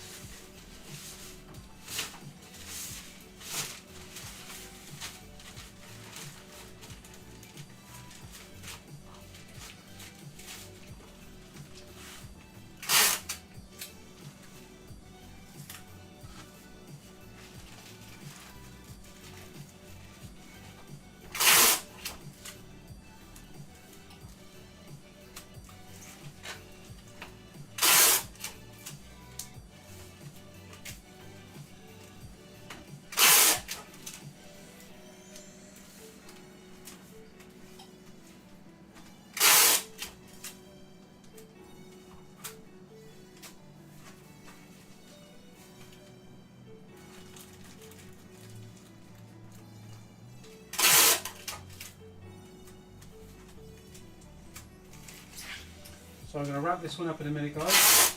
So I'm going to wrap this one up in a minute, guys.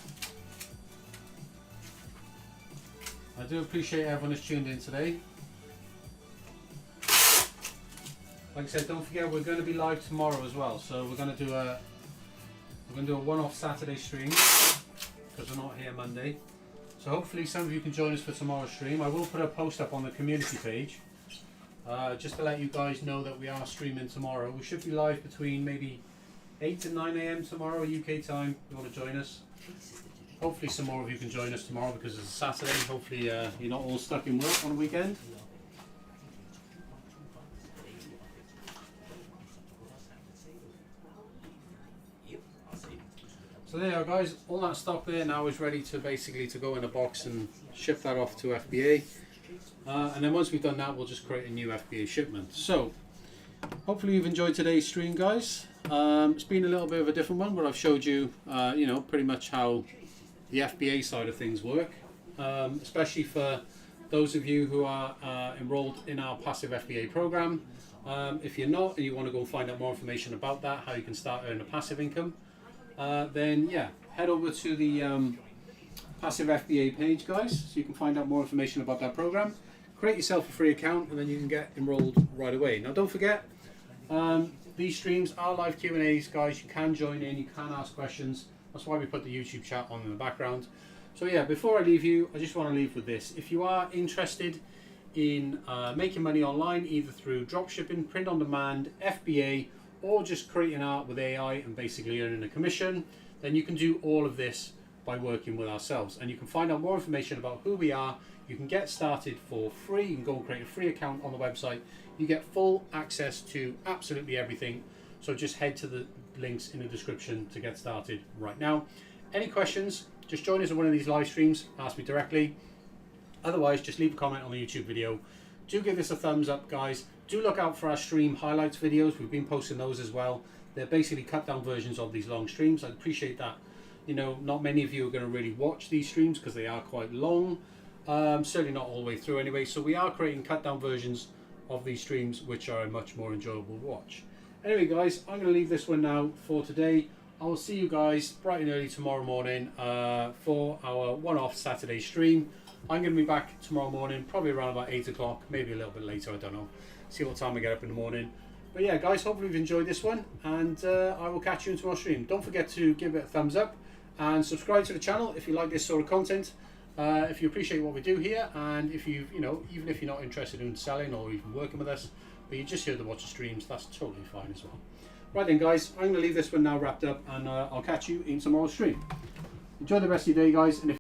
I do appreciate everyone who's tuned in today. Like I said, don't forget we're going to be live tomorrow as well. So we're going to do a one-off Saturday stream, because we're not here Monday. So hopefully some of you can join us for tomorrow's stream. I will put a post up on the community page, just to let you guys know that we are streaming tomorrow. We should be live between maybe 8 to 9 a.m. tomorrow UK time. If you want to join us, hopefully some more of you can join us tomorrow, because it's a Saturday. Hopefully you're not all stuck in work on the weekend. So there you are, guys. All that stock there now is ready to basically to go in a box and ship that off to FBA. And then once we've done that, we'll just create a new FBA shipment. So hopefully you've enjoyed today's stream, guys. It's been a little bit of a different one, but I've showed you, pretty much how the FBA side of things work, especially for those of you who are enrolled in our passive FBA program. If you're not and you want to go and find out more information about that, how you can start earning a passive income, then yeah, head over to the Passive FBA page, guys, so you can find out more information about that program. Create yourself a free account and then you can get enrolled right away. Now don't forget, these streams are live Q&As, guys. You can join in, you can ask questions. That's why we put the YouTube chat on in the background. So yeah, before I leave you, I just want to leave with this. If you are interested in making money online, either through dropshipping, print on demand, FBA, or just creating art with AI and basically earning a commission, then you can do all of this by working with ourselves. And you can find out more information about who we are. You can get started for free. You can go and create a free account on the website. You get full access to absolutely everything. So just head to the links in the description to get started right now. Any questions, just join us in one of these live streams, ask me directly. Otherwise, just leave a comment on the YouTube video. Do give this a thumbs up, guys. Do look out for our stream highlights videos. We've been posting those as well. They're basically cut down versions of these long streams. I appreciate that. You know, not many of you are going to really watch these streams because they are quite long. Certainly not all the way through anyway. So we are creating cut down versions of these streams, which are much more enjoyable to watch. Anyway, guys, I'm going to leave this one now for today. I will see you guys bright and early tomorrow morning for our one-off Saturday stream. I'm going to be back tomorrow morning, probably around about 8 o'clock, maybe a little bit later, I don't know. See what time we get up in the morning. But yeah, guys, hopefully you've enjoyed this one, and I will catch you in tomorrow's stream. Don't forget to give it a thumbs up and subscribe to the channel if you like this sort of content. If you appreciate what we do here, and if you know, even if you're not interested in selling or even working with us, but you're just here to watch the streams, that's totally fine as well. Right then, guys, I'm going to leave this one now wrapped up, and I'll catch you in tomorrow's stream. Enjoy the rest of your day, guys, and if